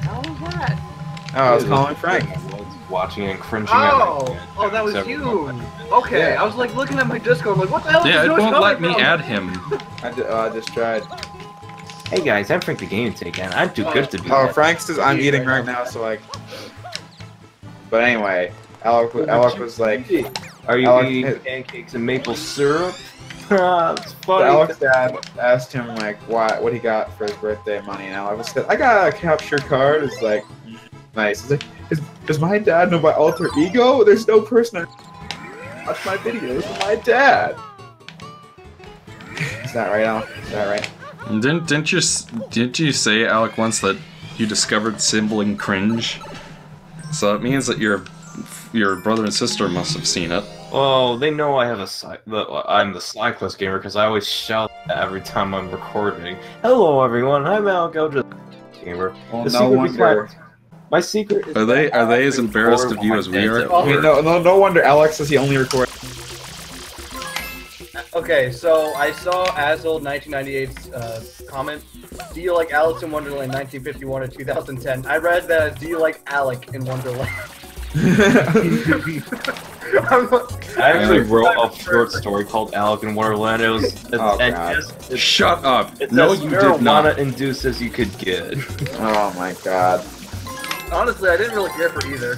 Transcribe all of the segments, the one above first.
How was that? Oh, I was calling Frank. I was watching and cringing Oh, at that was several you. moments. Okay, Yeah. I was like looking at my Discord, I'm like, what the hell is Yeah, this it noise won't coming let me from? add him. I just tried. Hey guys, I'm Frank the Game Taken. I'm too good to be. Oh, Frank says I'm eating right now, so like. But anyway, Alec was like, Are you Alec- eating pancakes and maple syrup? It's funny. Alec's dad asked him like what he got for his birthday money, and Alec said, "I got a capture card." It's like, nice. It's like, does my dad know my alter ego? There's no person that watch my videos with my dad. Is that right, Alec? Is that right? Didn't you say, Alec, once that you discovered sibling cringe? So it means that your brother and sister must have seen it. Well, they know I have I'm the SideQuest gamer because I always shout that every time I'm recording. Hello, everyone. I'm Alec gamer. Well, The no secret wonder. behind- My secret is Are they as embarrassed of you as we are? I mean, no wonder Alex says he only records. Okay, so I saw Azul1998's comment. Do you like Alice in Wonderland 1951 or 2010? I read that as, do you like Alec in Wonderland? I actually wrote a short story called Alec in Wonderland. It was God. Shut up! It's No, as you did not. marijuana-induced as you could get. Oh my god. Honestly, I didn't really care for either.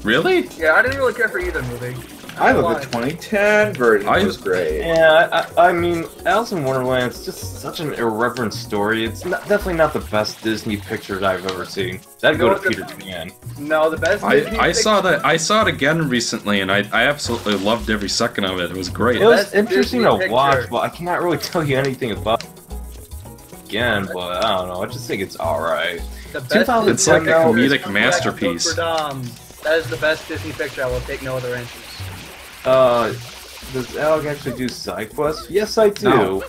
Really? Yeah, I didn't really care for either movie. I thought the 2010 version was great. Yeah, I mean, Alice in Wonderland is just such an irreverent story. It's definitely not the best Disney picture I've ever seen. That'd go to Peter Pan. No, the best. Disney I saw it again recently, and I absolutely loved every second of it. It was great. It was Best interesting Disney to picture. watch, but I cannot really tell you anything about it again, but I don't know, I just think it's alright. The best 2010 It's like a though, comedic masterpiece. For Dom. That is the best Disney picture. I will take no other answers. Does Alec actually do side quests? Yes, I do. No.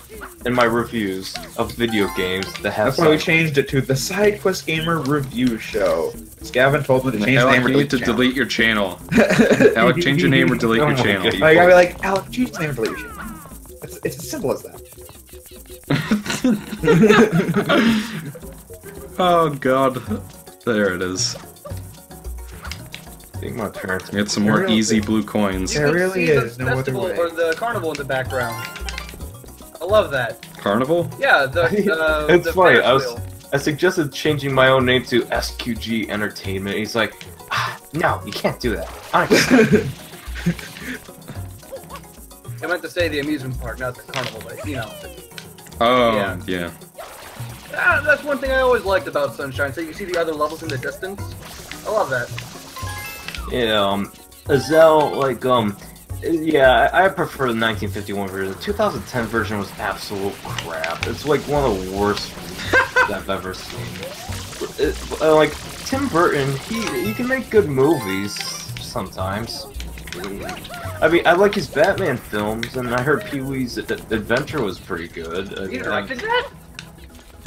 In my reviews of video games that have That's why we side changed it to the SideQuest Gamer Review Show. Gavin told me to change the Alec, name or you need to channel. delete your channel. Alec, change your name or delete Oh your my channel. God. I gotta be like, Alec, change the name or delete your channel. It's as simple as that. Oh god. There it is. I think my parents Get some more Really? easy blue coins. Yeah. You It can really see is, the no other festival way. or the carnival in the background. I love that. Carnival? Yeah, the It's the funny, Ferris wheel. I suggested changing my own name to SQG Entertainment. He's like, no, you can't do that. I meant to say the amusement park, not the carnival, but you know. Oh, Yeah. yeah. That's one thing I always liked about Sunshine. So you see the other levels in the distance. I love that. Yeah, Azelle, like, yeah, I prefer the 1951 version. The 2010 version was absolute crap. It's like one of the worst I've ever seen. Like, Tim Burton, he can make good movies sometimes. I mean, I like his Batman films, and I heard Pee-wee's Adventure was pretty good. You directed that?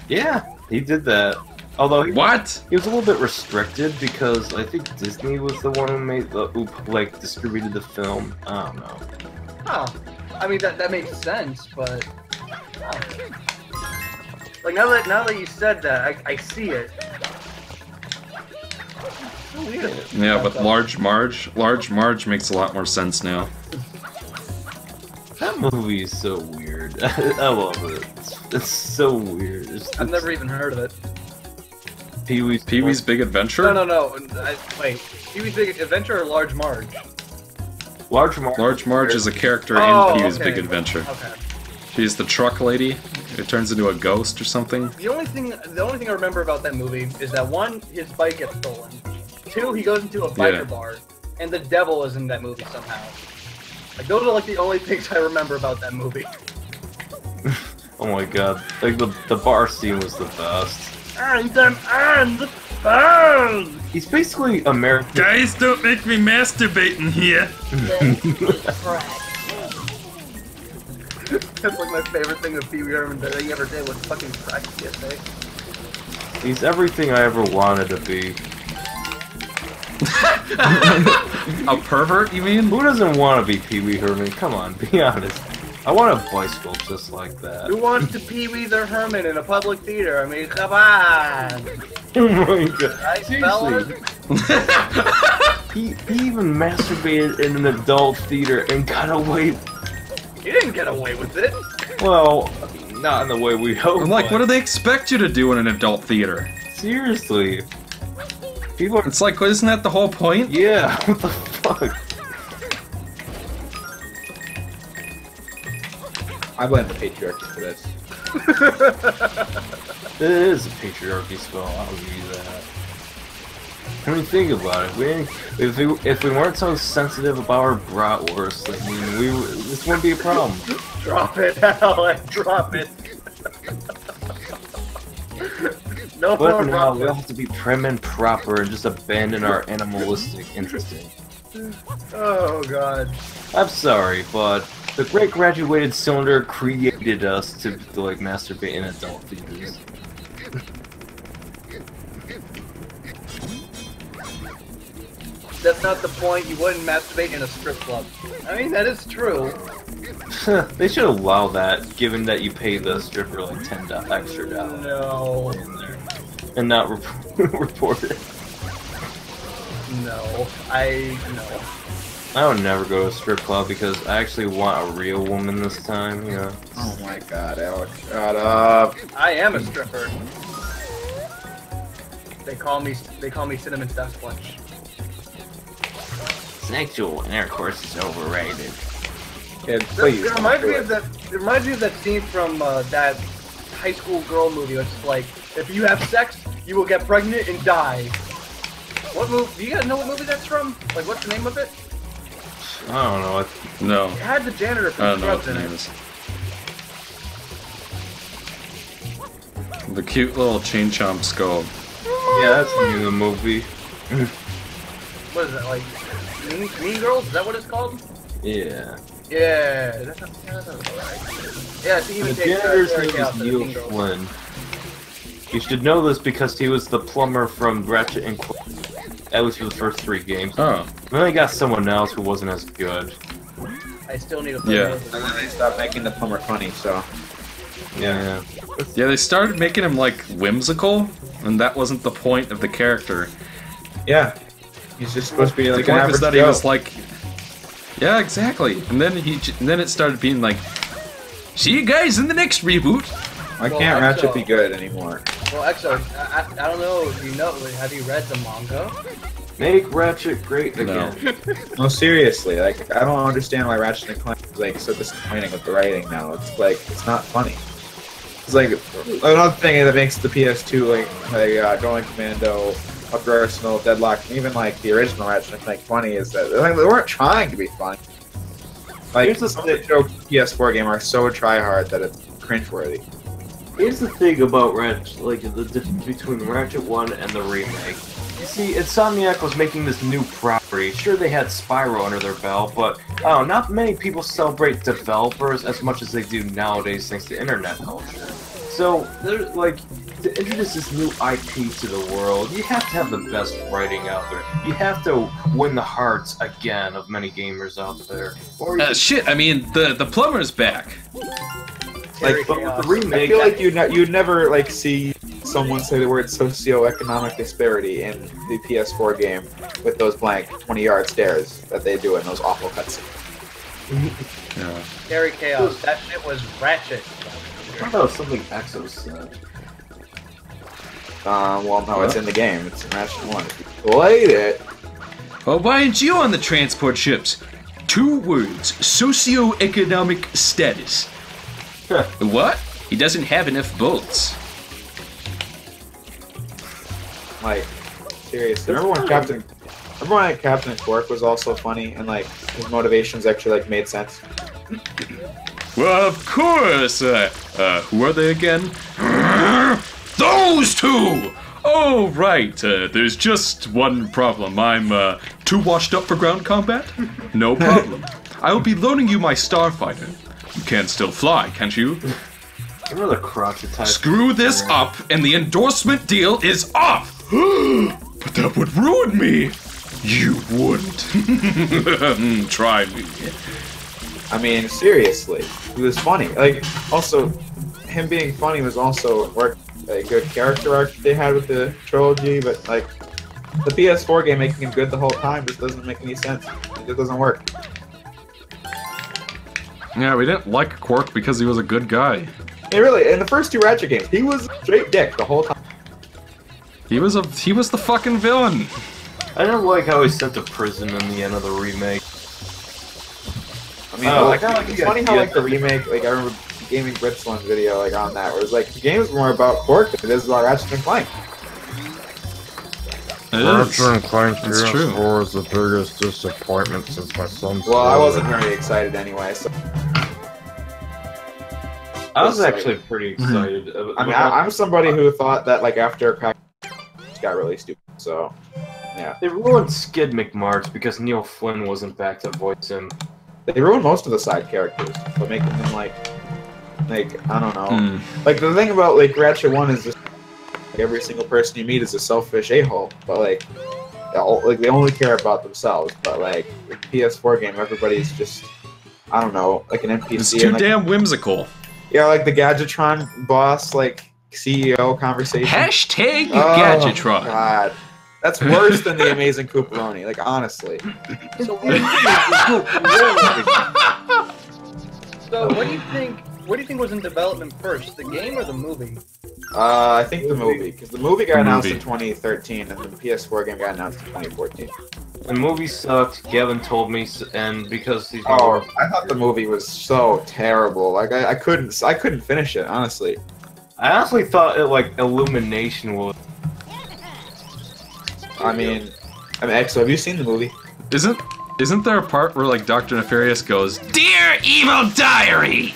Yeah, he did that. Although he What? he was a little bit restricted because I think Disney was the one who made distributed the film. I don't know. Oh, I mean that makes sense, but like now that you said that, I see it. So weird. Yeah, but Large Marge makes a lot more sense now. That movie is so weird. I love it. It's so weird. I've never even heard of it. Pee-wee's Big Adventure? No. Wait, Pee-wee's Big Adventure or Large Marge? Large Marge. Large Marge is a character Oh, in Pee-wee's okay. Big Adventure. Okay. She's the truck lady who turns into a ghost or something. The only thing I remember about that movie is that one, his bike gets stolen. Two, he goes into a biker Yeah. bar, and the devil is in that movie somehow. Like those are like the only things I remember about that movie. Oh my god. Like the bar scene was the best. And burn! He's basically American. Guys, don't make me masturbating here. That's like my favorite thing of Pee Wee Herman that he ever did was fucking crack PSA. He's everything I ever wanted to be. A pervert, you mean? Who doesn't want to be Pee Wee Herman? Come on, be honest. I want a bicycle just like that. Who wants to Pee-wee their Herman in a public theater? I mean, come on. Oh my god. Right, fellas? He even masturbated in an adult theater and got away. You didn't get away with it. Well, not in the way we hope. I'm like, what do they expect you to do in an adult theater? Seriously. People are... It's like, isn't that the whole point? Yeah, what the fuck? I blame the patriarchy for this. It is a patriarchy spell, I'll give you that. I mean, think about it. If we weren't so sensitive about our bratwurst, I mean, this wouldn't be a problem. Drop it, Alec, drop it. No more But now drop we'll have to be prim and proper and just abandon our animalistic interest in. Oh god. I'm sorry, but the great graduated cylinder created us to like masturbate in adult theaters. That's not the point. You wouldn't masturbate in a strip club. I mean, that is true. They should allow that, given that you pay the stripper like $10 extra dollars. No. And not report it. No. No. I would never go to a strip club because I actually want a real woman this time, you know. Oh my god, Alex, shut up. I am a stripper. They call me Cinnamon Sasquatch. Sexual intercourse is overrated. Kid, please. It reminds me of that. It reminds me of that scene from that high school girl movie. It's like, if you have sex, you will get pregnant and die. What movie? Do you guys know what movie that's from? Like, what's the name of it? I don't know. No. It had the janitor I from don't know what Scrubs the in name it. is. The cute little chain chomp skull. Yeah, that's the name of the movie. What is that, like? Mean Girls? Is that what it's called? Yeah. Yeah. That's not right. Yeah, it's The even janitor's name is Neil Flynn. You should know this because he was the plumber from Ratchet and Clank. At least for the first 3 games. Oh. Then they got someone else who wasn't as good. I still need to play Yeah. those. And then they stopped making the plumber funny, so. Yeah. Yeah, they started making him, like, whimsical, and that wasn't the point of the character. Yeah. He's just supposed to be like The an point was average that he Joe. was like... Yeah, exactly. And then then it started being like, see you guys in the next reboot. Why Well, can't Ratchet Exo. be good anymore? Well, Exo, I don't know if you know, have you read the manga? Make Ratchet great again. No, seriously, like, I don't understand why Ratchet and Clank is, like, so disappointing with the writing now. It's like, it's not funny. It's like, another thing that makes the PS2, like Going Commando, Up Your Arsenal, Deadlock, and even, like, the original Ratchet and Clank funny is that, like, they weren't trying to be funny. Like, Here's the some of the joke PS4 game are so try-hard that it's cringeworthy. Here's the thing about Ratchet, like the difference between Ratchet 1 and the remake. You see, Insomniac was making this new property. Sure, they had Spyro under their belt, but not many people celebrate developers as much as they do nowadays thanks to internet culture. So, they're like, to introduce this new IP to the world, you have to have the best writing out there. You have to win the hearts again of many gamers out there. Or you Shit, I mean, the plumber's back. Like, but with the remake, I feel like you'd never, like, see someone say the word socioeconomic disparity in the PS4 game with those blank 20-yard stares that they do in those awful cutscenes. Yeah. Scary Chaos. That shit was Ratchet. I thought it was something Exo said. Well, no, it's in the game. It's in Ratchet 1. If you played it... Well, why aren't you on the transport ships? 2 words. Socioeconomic status. What? He doesn't have enough bolts. Like, seriously. Remember when Captain Quark was also funny and, like, his motivations actually, like, made sense? Well, of course. Who are they again? Those 2! Oh, right. There's just one problem. I'm, too washed up for ground combat? No problem. I'll be loaning you my starfighter. You can still fly, can't you? Remember the crotchet type? Screw this up, and the endorsement deal is off! But that would ruin me! You wouldn't. Try me. I mean, seriously, he was funny. Like, also, him being funny was also a good character arc they had with the trilogy, but like, the PS4 game making him good the whole time just doesn't make any sense. It just doesn't work. Yeah, we didn't like Quark because he was a good guy. Yeah, really, in the first 2 Ratchet games, he was straight dick the whole time. He was the fucking villain. I didn't like how he sent to prison in the end of the remake. I mean, it's funny how like the remake, like I remember Gaming Blitzland's video like on that, where it's like the game is more about Quark than it is about Ratchet and Clank. Ratchet and Clank It's true. PS4 is the biggest disappointment since my son's Well, I wasn't very excited anyway, so. I was actually pretty excited. I mean, I'm somebody who thought that like after Crack got really stupid, so yeah. They ruined Skid McMarch because Neil Flynn wasn't back to voice him. They ruined most of the side characters by making them like I don't know. Like the thing about like Ratchet 1 is just like, every single person you meet is a selfish a-hole, but like they only care about themselves. But like the PS4 game, everybody's just I don't know, like an NPC. It's too and, like, damn whimsical. Yeah, like the Gadgetron boss, like CEO conversation. Hashtag Oh, Gadgetron. God. That's worse than the Amazing Cooperoni, like honestly. So what do you think? So what do you think was in development first, the game or the movie? I think the movie, because the movie got The announced movie. in 2013, and the PS4 game got announced in 2014. The movie sucked. Gavin told me, and because he's Oh, I thought the movie was so terrible. Like I couldn't finish it, honestly. I honestly thought it like Illumination was. I mean, Exo, have you seen the movie? Isn't there a part where like Dr. Nefarious goes, "Dear Evil Diary"?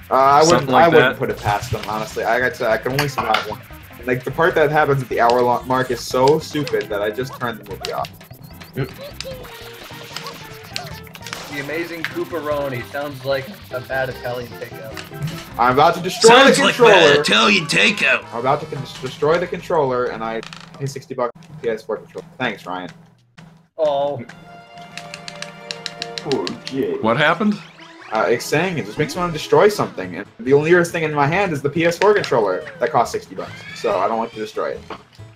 I Something wouldn't like that. put it past them, honestly. I got to, I can only survive one. Like the part that happens at the hour mark is so stupid that I just turned the movie off. The Amazing Cooperoni sounds like a bad Italian takeout. I'm about to destroy the controller. Italian takeout. I'm about to destroy the controller, and I pay $60 PS4 controller. Thanks, Ryan. Oh, Poor kid. What happened? It's saying it just makes me want to destroy something, and the nearest thing in my hand is the PS4 controller that costs $60. So I don't want to destroy it.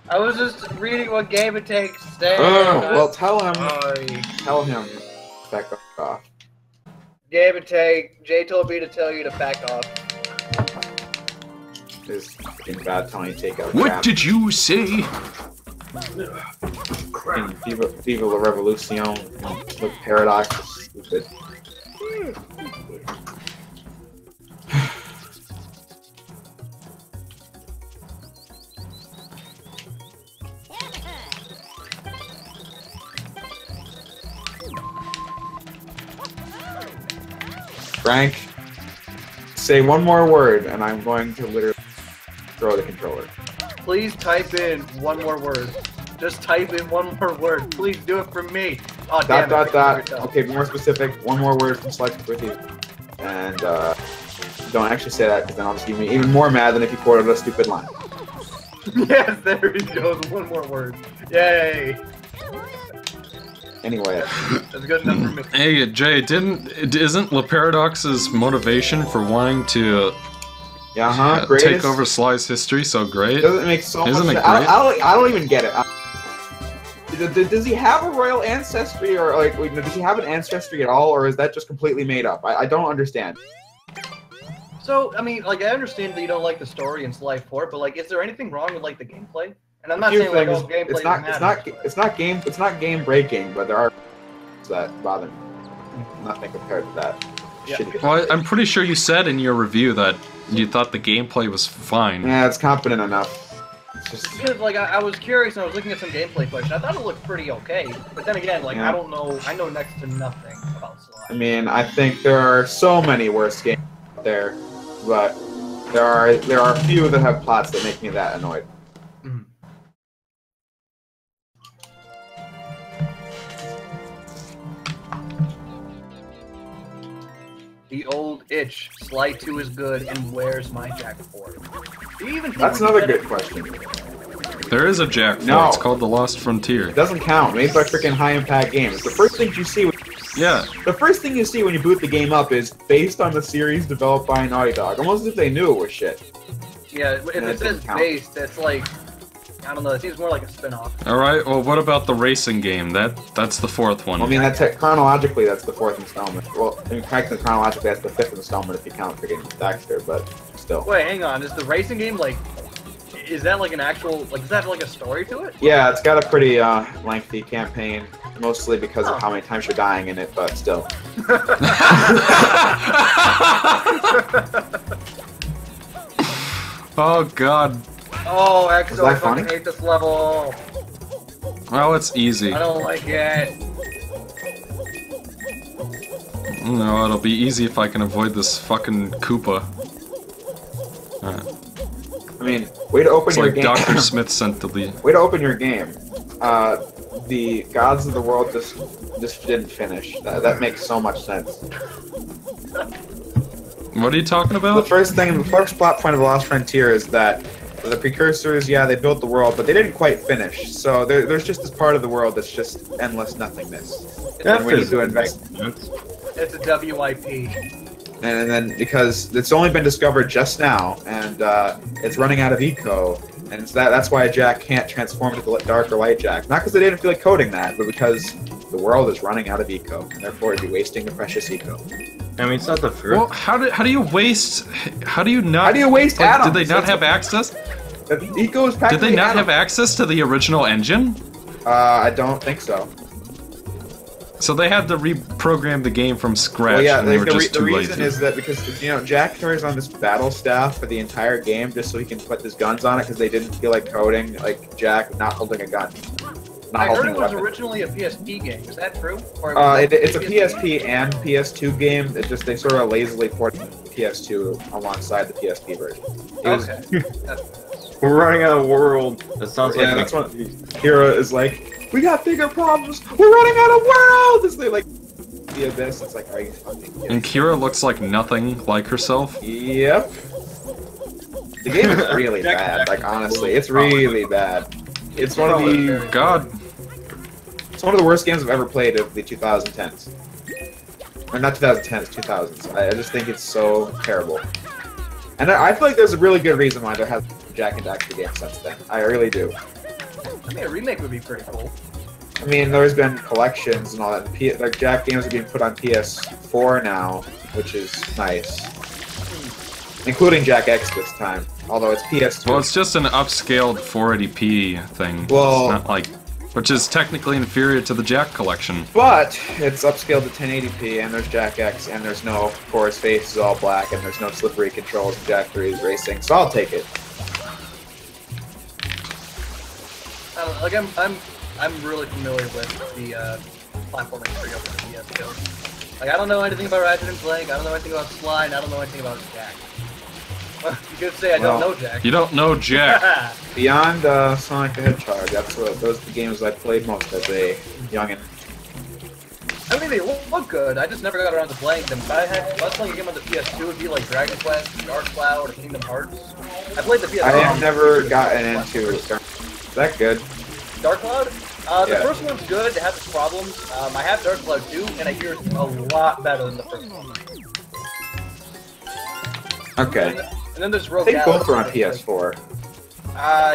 I was just reading what game it takes. Stay. Well, tell him. Sorry. Tell him. Back off. Game it take. Jay told me to tell you to back off. This fucking bad Tony takeout. What crap. did you say? Fucking Viva la Revolution. Look, Paradox is stupid. Frank, say one more word, and I'm going to literally throw the controller. Please type in one more word. Just type in one more word. Please do it for me. Oh, damn it. Okay, be more specific. One more word from Select with you. And, don't actually say that, because then I'll just give me even more mad than if you quoted a stupid line. Yes, there he goes. One more word. Yay. Anyway. That's good enough for me. Hey, Jay, isn't La Paradox's motivation for wanting to take over Sly's history so great? Doesn't it make so Isn't much it sense? great? I don't even get it. Does he have a royal ancestry, or like, does he have an ancestry at all, or is that just completely made up? I don't understand. So, I mean, like, I understand that you don't like the story in Sly 4, but, like, is there anything wrong with, like, the gameplay? And I'm not saying, like, oh, gameplay it's not game breaking, but there are that bother me. Nothing compared to that. Yeah. Shitty. Well, I'm pretty sure you said in your review that you thought the gameplay was fine. Yeah, it's competent enough. It's just... Because, like, I was curious and I was looking at some gameplay footage. I thought it looked pretty okay. But then again, like, Yeah. I don't know. I know next to nothing about Sly. I mean, I think there are so many worse games out there, but there are a few that have plots that make me that annoyed. Mhm. The old itch. Sly 2 is good, and where's my Jack 4? Do you even think That's we another can good question. There is a Jack 4. No. It's called The Lost Frontier. It doesn't count. Made by freaking high impact games. The first thing you see with Yeah. The first thing you see when you boot the game up is based on the series developed by Naughty Dog, almost as if they knew it was shit. Yeah, if And it it says didn't count. based, it's like, I don't know, it seems more like a spin-off. Alright, well, what about the racing game? That's the fourth one. I mean, chronologically, that's the fourth installment. Well, I mean, technically, chronologically, that's the fifth installment if you count Forgetting Dexter, but still. Wait, hang on, is the racing game, like, is that like an actual, like, does that have like a story to it? Yeah, it's got a pretty lengthy campaign, mostly because of how many times you're dying in it, but still. Oh god. Oh, Exo, I that fucking funny? hate this level. Well, it's easy. I don't like it. No, it'll be easy if I can avoid this fucking Koopa. I mean, way to open It's your like game. Dr. Smith sent the lead. Way to open your game. The Gods of the World just didn't finish. That makes so much sense. What are you talking The about? first plot point of The Lost Frontier is that the precursors, yeah, they built the world, but they didn't quite finish. So there's just this part of the world that's just endless nothingness. And we need to invest. It's a WIP. And then because it's only been discovered just now, and it's running out of eco, and that's why Jack can't transform to the dark or light Jack. Not because they didn't feel like coding that, but because the world is running out of eco, and therefore it'd be wasting the precious eco. I mean, it's not the first. Well, how do you waste? How do you not? How do you waste like, atoms? Did they not have access? Eco is Did practically they not atom- have access to the original engine? I don't think so. So they had to reprogram the game from scratch, Well, yeah, and they were the just too reason lazy. is that because Jack carries on this battle staff for the entire game just so he can put his guns on it because they didn't feel like coding like Jack not holding a gun, not I heard holding it a was weapon. originally a PSP game. Is that true? Or was It's a PSP? PSP and PS2 game. It just they sort of lazily ported PS2 alongside the PSP version. It was- Okay. We're running out of world. That sounds Yeah, like that's what Kira is like. We got bigger problems. We're running out of world. It's like the abyss. It's like, are you fucking kidding? And Kira looks like nothing like herself. Yep. The game is really bad. Like honestly, it's really bad. It's one of the God, it's one of the worst games I've ever played of the 2010s. Or not 2010s, 2000s. I just think it's so terrible. And I feel like there's a really good reason why there has been Jack and Daxter games since then. I really do. I think a remake would be pretty cool. I mean, there's been collections and all that. Like Jack games are being put on PS4 now, which is nice. Including Jack X this time, although it's PS2. well, it's just an upscaled 480p thing. Well- it's not like, which is technically inferior to the Jack collection. But it's upscaled to 1080p, and there's Jack X, and there's no, of course, face is all black, and there's no slippery controls in Jack 3's racing, so I'll take it. I don't know, like I'm really familiar with the platforming trio for the PS2. Like I don't know anything about Ratchet and Clank. I don't know anything about Sly. And I don't know anything about Jack. Well, you could say I don't Well, know Jack. You don't know Jack. Beyond Sonic the Hedgehog, those are the games I played most as a youngin. I mean, they look good. I just never got around to playing them. If I was playing a game on the PS2, it would be like Dragon Quest, Dark Cloud, or Kingdom Hearts. I played the PS2. I have never gotten into it. Is that good? Dark Cloud? The Yeah. first one's good. It has its problems. I have Dark Cloud 2, and I hear it's a lot better than the first one. Okay. And then there's I Rogue think Galaxy. both are on PS4.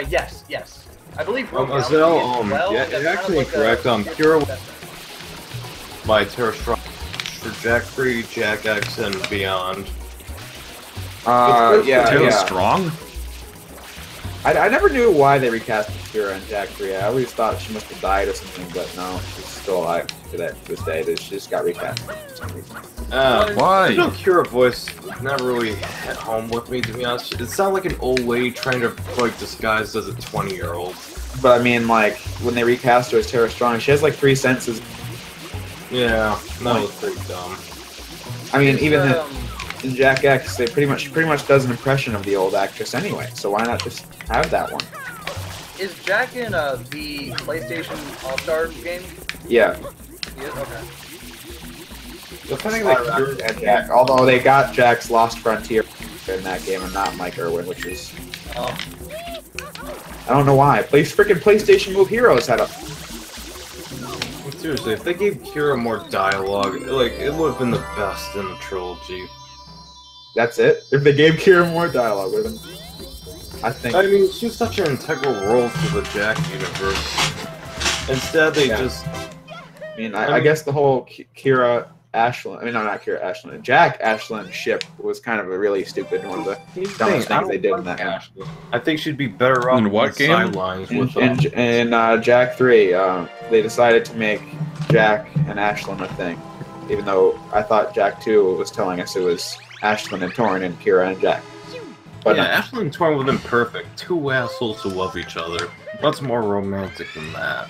Yes. I believe Rogue Galaxy Azelle, as well. yeah, That's you're kind of actually like a- correct. Pure by Terra Strong for Jack 3, Jack X, and beyond. Yeah. Taylor Strong? I never knew why they recast Kira and Jack 3. I always thought she must have died or something, but no, she's still alive to this day. She just got recast for some reason. Why? The Kira voice never really hit home with me, to be honest. It sounded like an old lady trying to like disguise as a 20-year-old. But I mean, like, when they recast her as Tara Strong, she has like 3 sentences. Yeah, that was pretty dumb. I mean, Is, even in Jack X, they pretty much does an impression of the old actress anyway. So why not just have that one? Is Jack in the PlayStation All-Star game? Yeah. He is? Okay. The funny thing And Jack, although they got Jack's Lost Frontier in that game and not Mike Irwin, which is Oh. I don't know why. Freaking PlayStation Move Heroes had a. What's seriously, if they gave Kira more dialogue, like, it would have been the best in the trilogy. That's it? If they gave Kira more dialogue with him, I think... I mean, she's such an integral role to the Jack universe. Instead, they just... I mean, I guess the whole Kira Ashland... I mean, no, not Kira Ashland. Jack Ashland ship was kind of a really stupid one of the dumbest things they did in that game. I think she'd be better off in what the game? sidelines with In Jack 3, they decided to make Jack and Ashland a thing. Even though I thought Jack 2 was telling us it was Ashland and Torn and Kira and Jack. But yeah, no. Ashland and Torn would have been perfect. Two assholes who love each other. What's more romantic than that?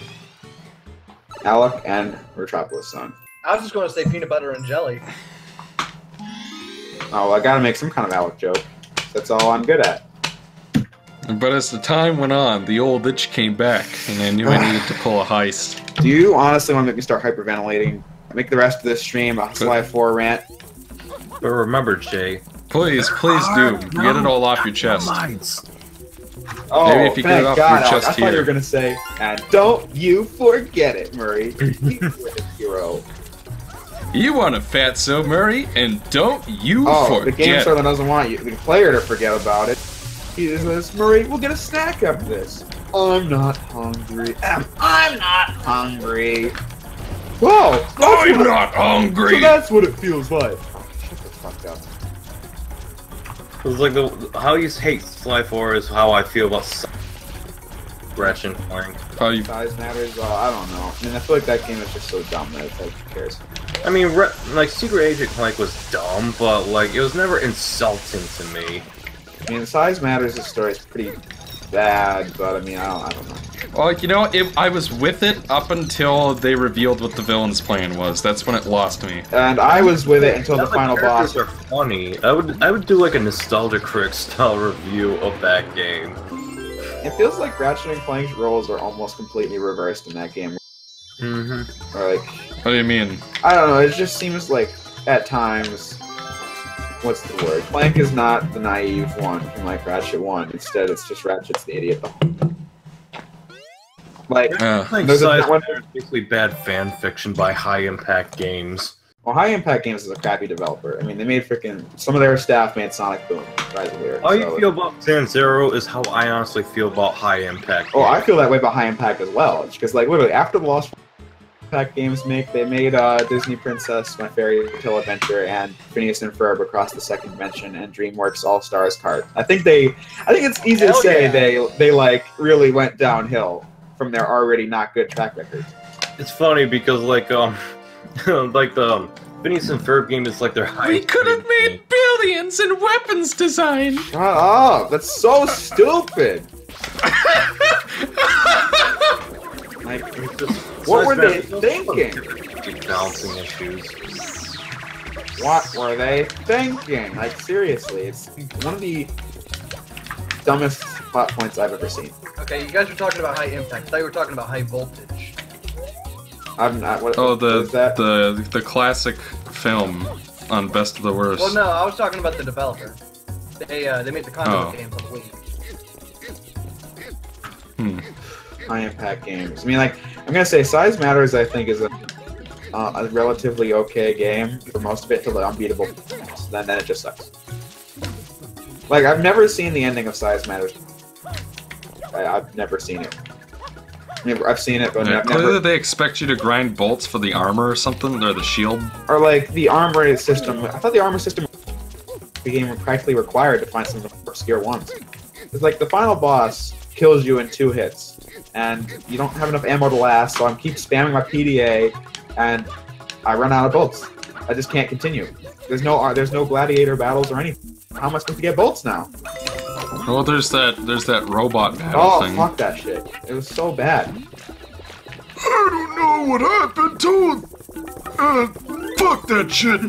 Alec and Metropolis son. I was just going to say peanut butter and jelly. Oh, I gotta make some kind of Alec joke. That's all I'm good at. But as the time went on, the old itch came back, and I knew I needed to pull a heist. Do you honestly want to make me start hyperventilating? Make the rest of this stream a Sly 4 rant? But remember, Jay. Please do. Get it all off your chest. Oh, Maybe if you get it off God, your chest I thought you here. were gonna say, and don't you forget it, Murray. You were the hero. You want a fatso, Murray, and don't you Oh, the game forget. server doesn't want you, the player, to forget about it. He says, Murray, we'll get a snack after this. I'm not hungry. I'm not hungry. Whoa! I'm not hungry! So that's what it feels like. Shut the fuck up. It's like how you hate Sly 4 is how I feel about Gretchen Clank. Oh, you Size matters, I don't know. I mean, I feel like that game is just so dumb that it's like, who cares? I mean, like, Secret Agent Clank was dumb, but, like, it was never insulting to me. I mean, Size Matters' story is pretty bad, but I mean, I don't know. Well, you know, I was with it up until they revealed what the villain's plan was. That's when it lost me. And I was with it until the final boss. Characters are funny. I would do like a Nostalgia Critic style review of that game. It feels like Ratchet and Clank's roles are almost completely reversed in that game. Mm-hmm. Or like, What do you mean? I don't know, it just seems like, at times, what's the word? Clank is not the naive one from like Ratchet 1. Instead, it's just Ratchet's the idiot. Like, I think there's Size a one. Matters is basically bad fan fiction by High Impact Games. Well, High Impact Games is a crappy developer. I mean, they made freaking some of their staff made Sonic Boom. Rise of Lyric, How you so- feel about Zero Zero is how I honestly feel about High Impact. Oh, I Games. feel that way about High Impact as well. Because like literally after the Lost Impact games they made Disney Princess, My Fairy Tale Adventure, and Phineas and Ferb Across the Second Dimension, and DreamWorks All Stars card. I think it's easy to Hell say yeah. they like really went downhill from their already not good track record. It's funny because like like the Phineas and Ferb game is like their high. We could have made billions in weapons design. Shut up! That's so stupid. Like, what were they thinking? Balancing issues. What were they thinking? Like, seriously, it's one of the dumbest plot points I've ever seen. Okay, you guys were talking about high impact. I thought you were talking about high voltage. I'm not. What Oh, is that? the classic film on Best of the Worst. Well, no, I was talking about the developer. They made the content Oh. games on the Wii. High impact games. I mean, like, I'm gonna say Size Matters, I think, is a relatively okay game for most of it to the unbeatable. Then it just sucks. Like, I've never seen the ending of Size Matters. I've never seen it. I've seen it, but Yeah, I've clearly never. they expect you to grind bolts for the armor or something, or the shield. Or like the armor system. I thought the armor system became practically required to find some obscure ones. It's like the final boss kills you in 2 hits, and you don't have enough ammo to last. So I keep spamming my PDA, and I run out of bolts. I just can't continue. There's no gladiator battles or anything. How am I supposed to get bolts now? Well, there's that robot battle Oh, thing. fuck that shit. It was so bad. I don't know what I've been told. Fuck that shit.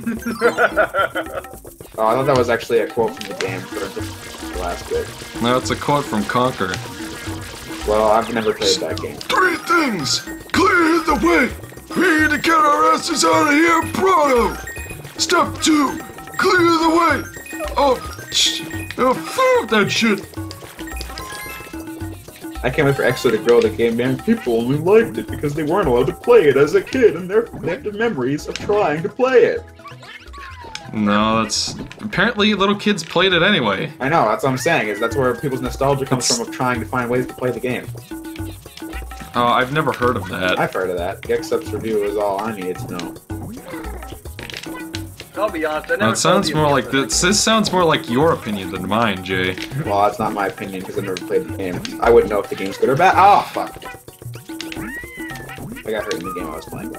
Oh, I thought that was actually a quote from the game for the last bit. No, it's a quote from Conker. Well, I've never played that game. 3 things. Clear the way. We need to get our asses out of here, pronto. Step 2. Clear the way. Oh, fuck that shit. I can't wait for Exo to grow the game, man. People only liked it because they weren't allowed to play it as a kid, and therefore they have the memories of trying to play it. No, that's... Apparently little kids played it anyway. I know, that's what I'm saying, is that's where people's nostalgia comes from of trying to find ways to play the game. Oh, I've never heard of that. I've heard of that. The X-Ups review is all I needed to know. I'll be honest, I never Well, it sounds played more the like this sounds more like your opinion than mine, Jay. Well, that's not my opinion because I never played the game. I wouldn't know if the game's good or bad. Oh, fuck. I got hurt in the game I was playing.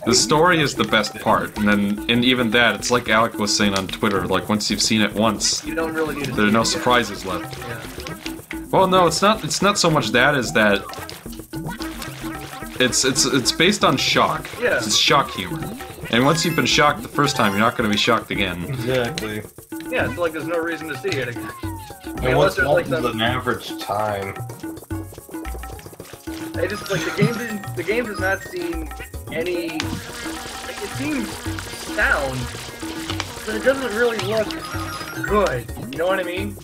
The story is the best part, and even that, it's like Alec was saying on Twitter, like once you've seen it once, You don't really need to there are see no it again. surprises left. Yeah. Well, no, it's not so much that as that it's based on shock. Yeah. It's shock humor. And once you've been shocked the first time, you're not going to be shocked again. Exactly. Yeah, it's like there's no reason to see it again. And what's there's like an average time? I just like the game does not seem any. Like, it seems sound, but it doesn't really look good. You know what I mean?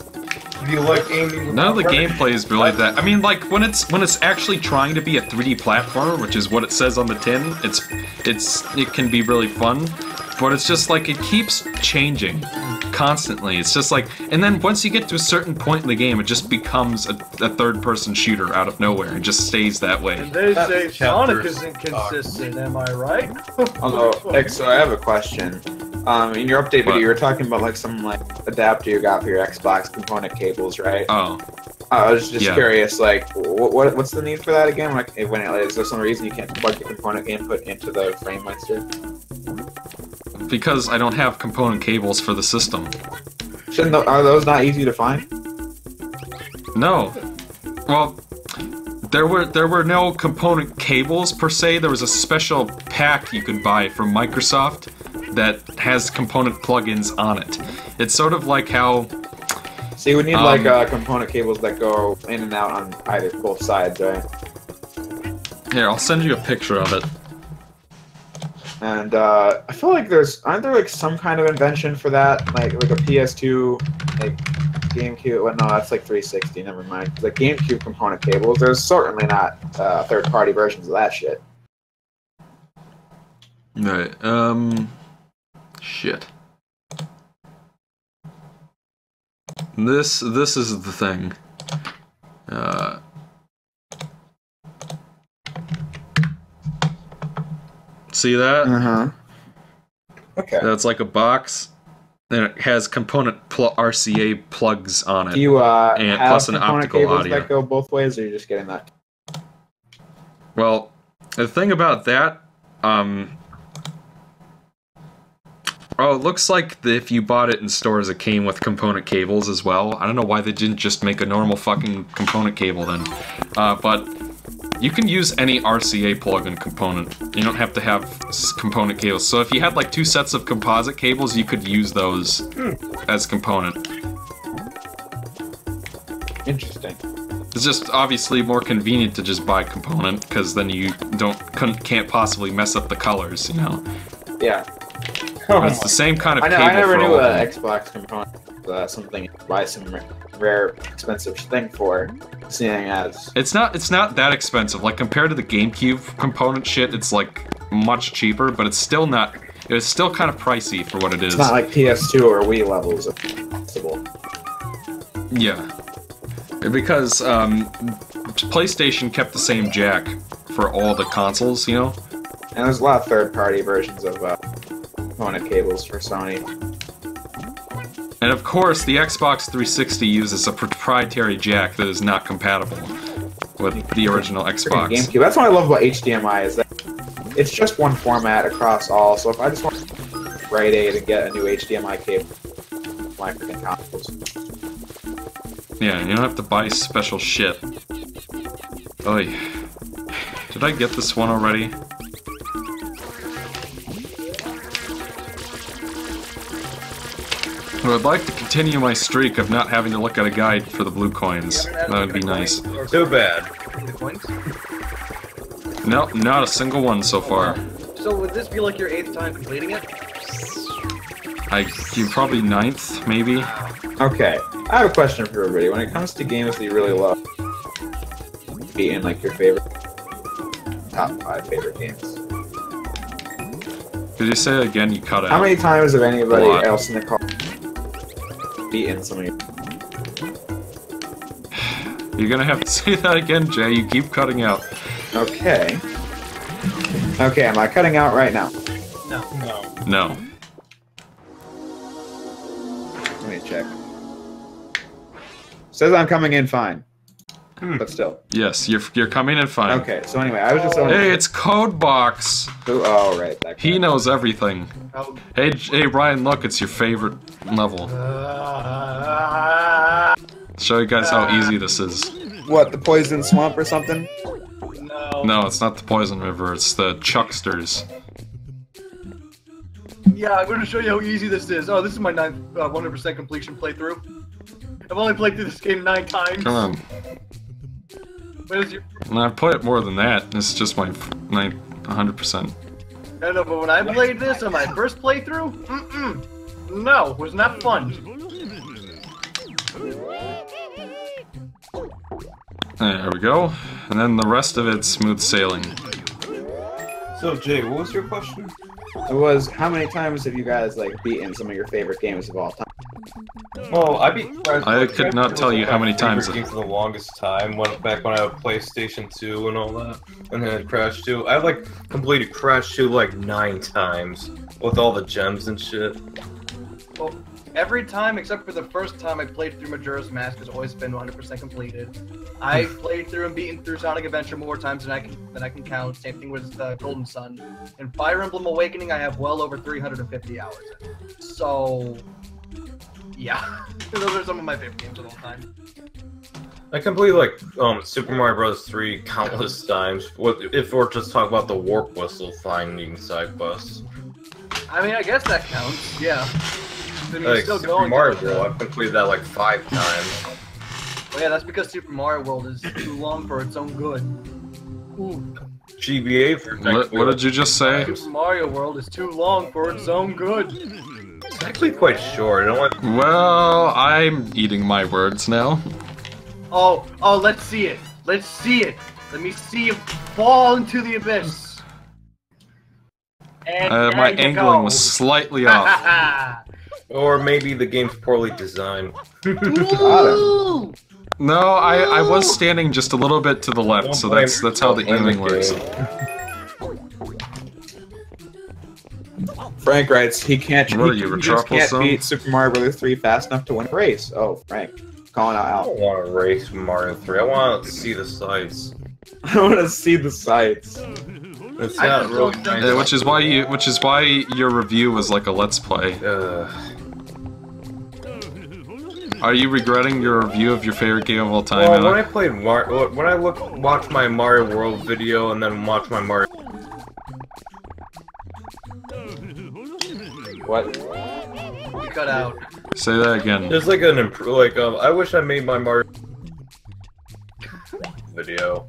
If you like aiming, None of the gameplay is really that. I mean, like when it's actually trying to be a 3D platformer, which is what it says on the tin. It can be really fun, but it's just like it keeps changing constantly. It's just like, and then once you get to a certain point in the game, it just becomes a third-person shooter out of nowhere and just stays that way. And they say Sonic chapters isn't consistent. Am I right? Although, Exo, I have a question. In your update video, you were talking about like some like adapter you got for your Xbox component cables, right? Oh, I was just Yeah. curious, like, what's the need for that again? Like, is there some reason you can't plug the component input into the frame meister? because I don't have component cables for the system. Are those not easy to find? No. Well, there were no component cables per se. There was a special pack you could buy from Microsoft that has component plugins on it. It's sort of like how... So you would need like component cables that go in and out on both sides, right? Here, I'll send you a picture of it. And I feel like aren't there like some kind of invention for that, like a PS2, like GameCube? Well, no, that's like 360. Never mind. Like GameCube component cables. There's certainly not third-party versions of that shit. Right, shit. This is the thing. See that? Uh-huh. Okay. That's like a box, and it has component RCA plugs on it. Do you and have plus an component optical cables audio. that go both ways, or are you just getting that? Well, the thing about that, oh, it looks like if you bought it in stores, it came with component cables as well. I don't know why they didn't just make a normal fucking component cable then. But you can use any RCA plug-in component. You don't have to have component cables. So if you had like 2 sets of composite cables, you could use those as component. Interesting. It's just obviously more convenient to just buy component, because then you can't possibly mess up the colors, you know? Yeah. It's the same kind of I cable never for knew all of an them. Xbox component was something to buy some rare, expensive thing for, seeing as... It's not that expensive. Like, compared to the GameCube component shit, it's like much cheaper, but it's still not... It's still kind of pricey for what it is. It's not like PS2 or Wii levels of possible. Yeah. Because, PlayStation kept the same jack for all the consoles, you know? And there's a lot of third-party versions of component cables for Sony. And of course, the Xbox 360 uses a proprietary jack that is not compatible with the original Xbox. GameCube. That's what I love about HDMI, is that it's just one format across all, so if I just want to Rite Aid and get a new HDMI cable, my freaking consoles. Yeah, you don't have to buy special shit. Oy. Did I get this one already? I would like to continue my streak of not having to look at a guide for the blue coins. That would be nice. Too bad. The coins? No, not a single one so far. So would this be like your 8th time completing it? You're probably 9th, maybe? Okay, I have a question for everybody. When it comes to games that you really love, beaten like your favorite top 5 favorite games? Did you say it again? You cut out. How many times have anybody A lot. else in the car beaten some of your... You're gonna have to say that again, Jay. You keep cutting out. Okay. Okay, am I cutting out right now? No. Let me check. Says I'm coming in fine. But still. Yes, you're coming in fine. Okay, so anyway, I was just... Hey, it's Codebox. Oh, right. That He guy. knows everything. Oh. Hey, Ryan, look, it's your favorite level. Show you guys how easy this is. What, the poison swamp or something? No. No, it's not the Poison River, it's the Chucksters. Yeah, I'm gonna show you how easy this is. Oh, this is my 100% completion playthrough. I've only played through this game 9 times. Come on. What is your... And I've played it more than that. It's just my 100%. I know, but when I played this on my first playthrough, no, it was not fun. There we go. And then the rest of it's smooth sailing. So, Jay, what was your question? It was, how many times have you guys, like, beaten some of your favorite games of all time? Well, I beat. I could not tell you how many times. Game for the longest time. Back when I had PlayStation 2 and all that, and then Crash 2. I like completed Crash 2 like 9 times with all the gems and shit. Well, every time except for the first time I played through Majora's Mask has always been 100% completed. I played through and beaten through Sonic Adventure more times than I can count. Same thing with Golden Sun. In Fire Emblem Awakening, I have well over 350 hours in it. So, yeah, those are some of my favorite games of all time. I completed like Super Mario Bros. 3 countless times. If we're just talking about the warp whistle finding side quests. I mean, I guess that counts. Yeah. I mean, Like still Super going Mario through it. World, I've completed that like 5 times. Well, yeah, that's because Super Mario World is too long for its own good. Ooh. GBA for What did you just say? Super Mario World is too long for its own good. It's actually quite short. I don't like. Well, I'm eating my words now. Oh, let's see it. Let's see it. Let me see it fall into the abyss. And My there you angling go. was slightly off. Or maybe the game's poorly designed. Ooh. No, I was standing just a little bit to the left, so that's how the aiming works. Frank writes, he can't, What are you, he just Metropolis can't Zone? beat Super Mario Bros. 3 fast enough to win a race. Oh, Frank. Calling out I Al. don't want to race Mario 3. I want to see the sights. I want to see the sights. It's I not just really don't nice. Yeah, which is why your review was like a let's play. Are you regretting your review of your favorite game of all time, Well, when I Alec? played when I watch my Mario World video and then watch my Mario. What? You cut out. Say that again. There's like an I wish I made my Mario video.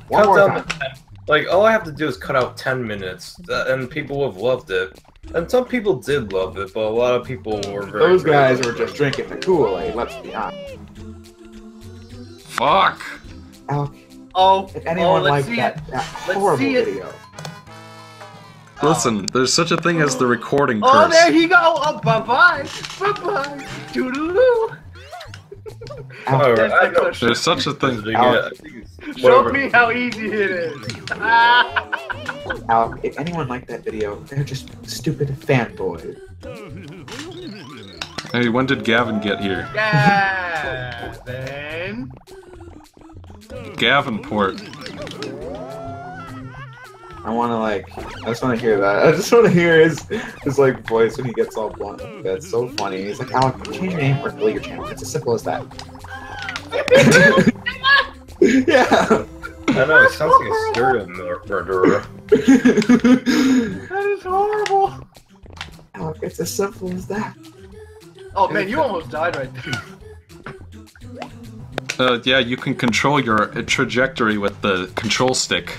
One Cut more down time. the 10. Like all I have to do is cut out 10 minutes, and people have loved it. And some people did love it, but a lot of people were very. Those guys were just drinking the Kool-Aid, let's be honest. Fuck! Alec, Oh, if anyone let's liked see that, it. that Let's horrible see it. video. Listen, there's such a thing as the recording Oh, curse. there he go. Oh, bye-bye. Bye-bye. Toodaloo. Alright, That's I like know. a sh- There's such a thing. Show me how easy it is. Alec, if anyone liked that video, they're just stupid fanboys. Hey, when did Gavin get here? Gavin. Gavinport. I just want to hear that. I just want to hear his like voice when he gets all blunt. That's so funny. He's like, Alec, change your name or delete your channel. It's as simple as that. Yeah. I know it sounds like a serial murderer. That is horrible. Alec, it's as simple as that. Oh man, you almost died right there. Yeah, you can control your trajectory with the control stick.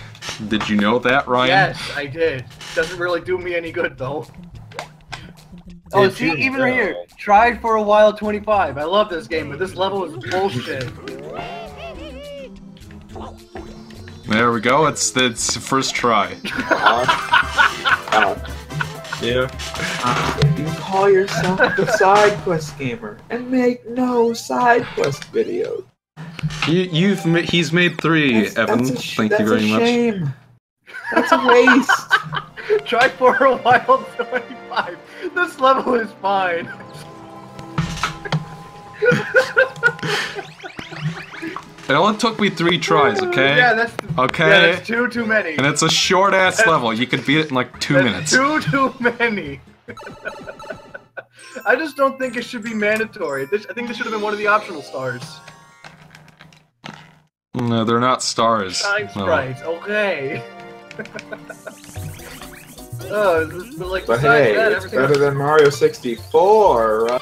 Did you know that, Ryan? Yes, I did. Doesn't really do me any good though. Oh, Did see, you even know? right here. Tried for a while 25. I love this game, but this level is bullshit. There we go. It's first try. Yeah. You call yourself the side quest gamer and make no side quest videos. He's made 3, Evan. Thank you very much. Shame. That's a waste. Try for a while 25. This level is fine. It only took me 3 tries, okay? Yeah, that's okay. Yeah, that's too many. And it's a short ass level. You could beat it in like 2 minutes. Too many. I just don't think it should be mandatory. I think this should have been one of the optional stars. No, they're not stars. Shine No. sprites, okay. Oh, like But besides hey, that, it's everything better than Mario 64. Right?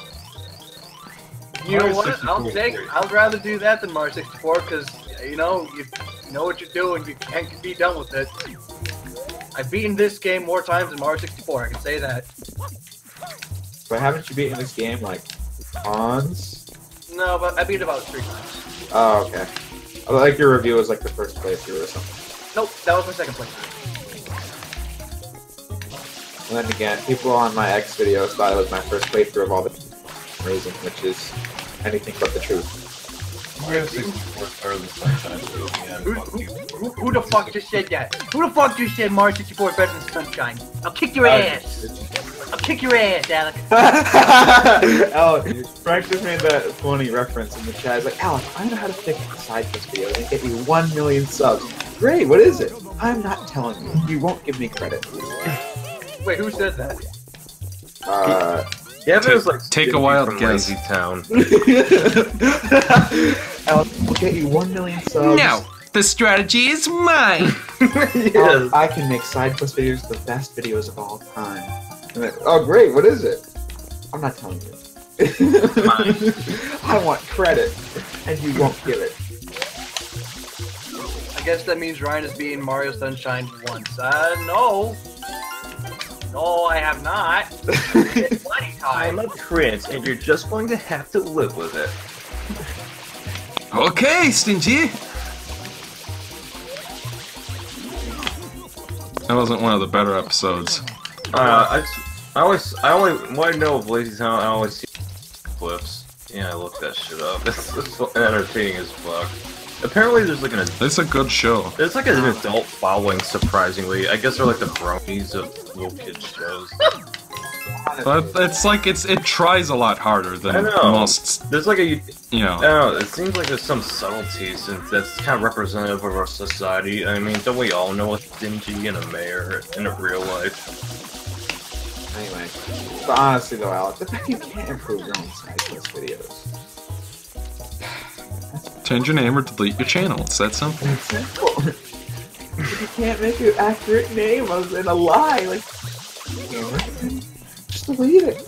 You know Mario what? 64. I'd rather do that than Mario 64 because you know what you're doing. You can't be done with it. I've beaten this game more times than Mario 64. I can say that. But haven't you beaten this game like once? No, but I beat it about 3 times. Oh, okay. I like your review was like the first playthrough or something. Nope, that was my second playthrough. And then again, people on my X videos thought it was my first playthrough of all the amazing, which is anything but the truth. Mario 64 is better than Sunshine. Who the fuck just said that? Who the fuck just said Mario 64 is better than Sunshine? I'll kick your ass. I'll kick your ass, Alec. Alec, Frank just made that funny reference in the chat. He's like, Alec, I know how to fix side quest videos and get you 1 million subs. Great, what is it? I'm not telling you. You won't give me credit. Wait, who said that? Yeah, but it was like Take a wild from guess. Lazy Town. Alec, we'll get you 1 million subs. No, the strategy is mine. Alec, I can make side quest videos the best videos of all time. And then, oh great, what is it? I'm not telling you. I want credit, and you won't give it. I guess that means Ryan is beating Mario Sunshine once. No. No, I have not. It's plenty I'm time. a prince, and you're just going to have to live with it. Okay, Stingy. That wasn't one of the better episodes. I only what I know of Lazy Town. I always see clips. Yeah, I looked that shit up. It's so entertaining as fuck. Apparently, there's like It's a good show. there's like an adult following. Surprisingly, I guess they're like the bronies of little kid shows. But it's like it tries a lot harder than I know. most. There's like a You know. I don't know, it seems like there's some subtleties and that's kind of representative of our society. I mean, don't we all know a stingy and a mayor in a real life? Anyway, but honestly though, Alec, the fact you can't improve your own side quest videos. Change your name or delete your channel. It's that simple. It's simple. If you can't make an accurate name other than a lie, like, just delete it.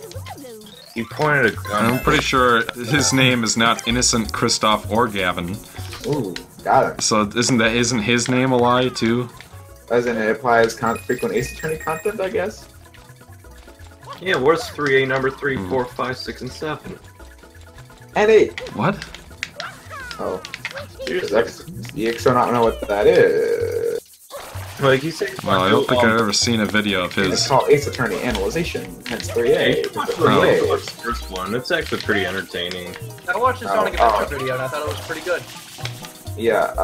He pointed a gun. I'm pretty sure his name is not Innocent Christoph or Gavin. Ooh, got it. So isn't his name a lie too? As in, it applies frequent Ace Attorney content, I guess. Yeah, where's 3A number 3, 4, 5, 6, and 7? And 8. What? Oh. Does the EXO not know what that is? Like he said, Well, I don't think I've ever seen a video of It's his. called Ace Attorney Analyzation, hence 3A. Watch It's the 3A. first one. It's actually pretty entertaining. I watched the Sonic Adventure video and I thought it was pretty good. Yeah,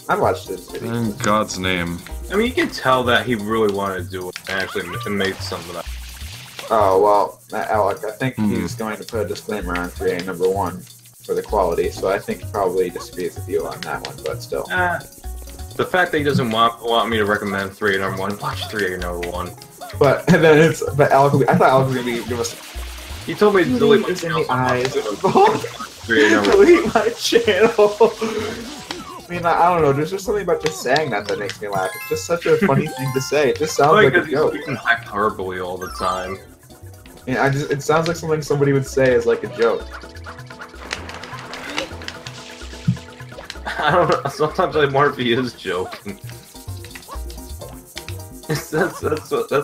I watched this video. In God's name. I mean, you can tell that he really wanted to do it and actually made something up. Oh, well, Alec, I think he's going to put a disclaimer on 3A number 1 for the quality, so I think he probably disagrees with you on that one, but still. The fact that he doesn't want me to recommend 3A number 1, watch 3A number 1. But then Alec, I thought Alec was going to give us. He told me to delete my This in channel. the eyes. 3A number 1. Delete my channel. I mean, I don't know. There's just something about just saying that makes me laugh. It's just such a funny thing to say. It just sounds like a Because joke. he's speaking hyperbole all the time. Yeah, it sounds like something somebody would say as like a joke. I don't know. Sometimes I wonder if he is joking. That's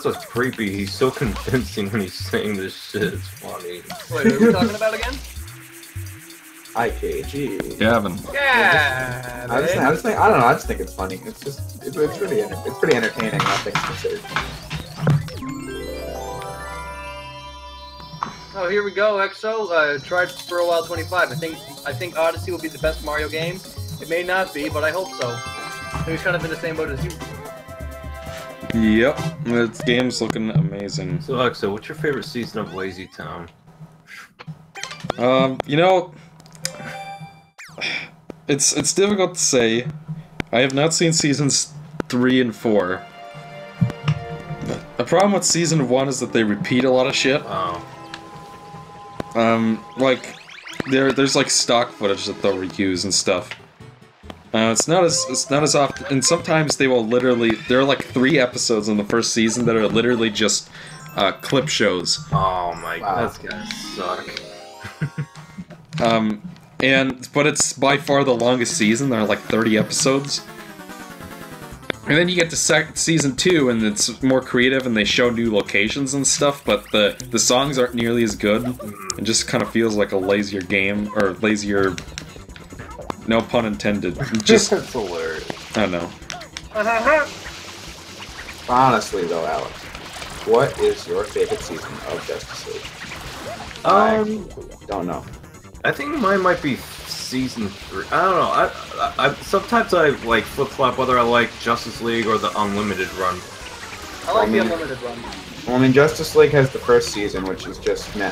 what's creepy. He's so convincing when he's saying this shit. It's funny. Wait, what are we talking about again? IKG. Gavin. Yeah. I just think I don't know. I just think it's funny. It's just it's pretty entertaining. All things considered. Oh, here we go, Exo. Tried for a while 25. I think Odyssey will be the best Mario game. It may not be, but I hope so. He's kind of in the same boat as you. Yep, this game's looking amazing. So, Exo, what's your favorite season of Lazy Town? You know, it's difficult to say. I have not seen seasons 3 and 4. The problem with season 1 is that they repeat a lot of shit. Oh. Like there's like stock footage that they'll reuse and stuff. It's not as often, and sometimes they will literally. There are like 3 episodes in the first season that are literally just clip shows. Oh my god, that's gonna suck. But it's by far the longest season. There are like 30 episodes. And then you get to season 2, and it's more creative, and they show new locations and stuff, but the songs aren't nearly as good. It just kind of feels like a lazier game, or lazier... No pun intended. Just... That's hilarious. I don't know. Honestly, though, Alex, what is your favorite season of Justice League? I don't know. I think mine might be season 3. I don't know. I sometimes I like flip-flop whether I like Justice League or the Unlimited run. I like the Unlimited run. Well, I mean, Justice League has the first season, which is just meh.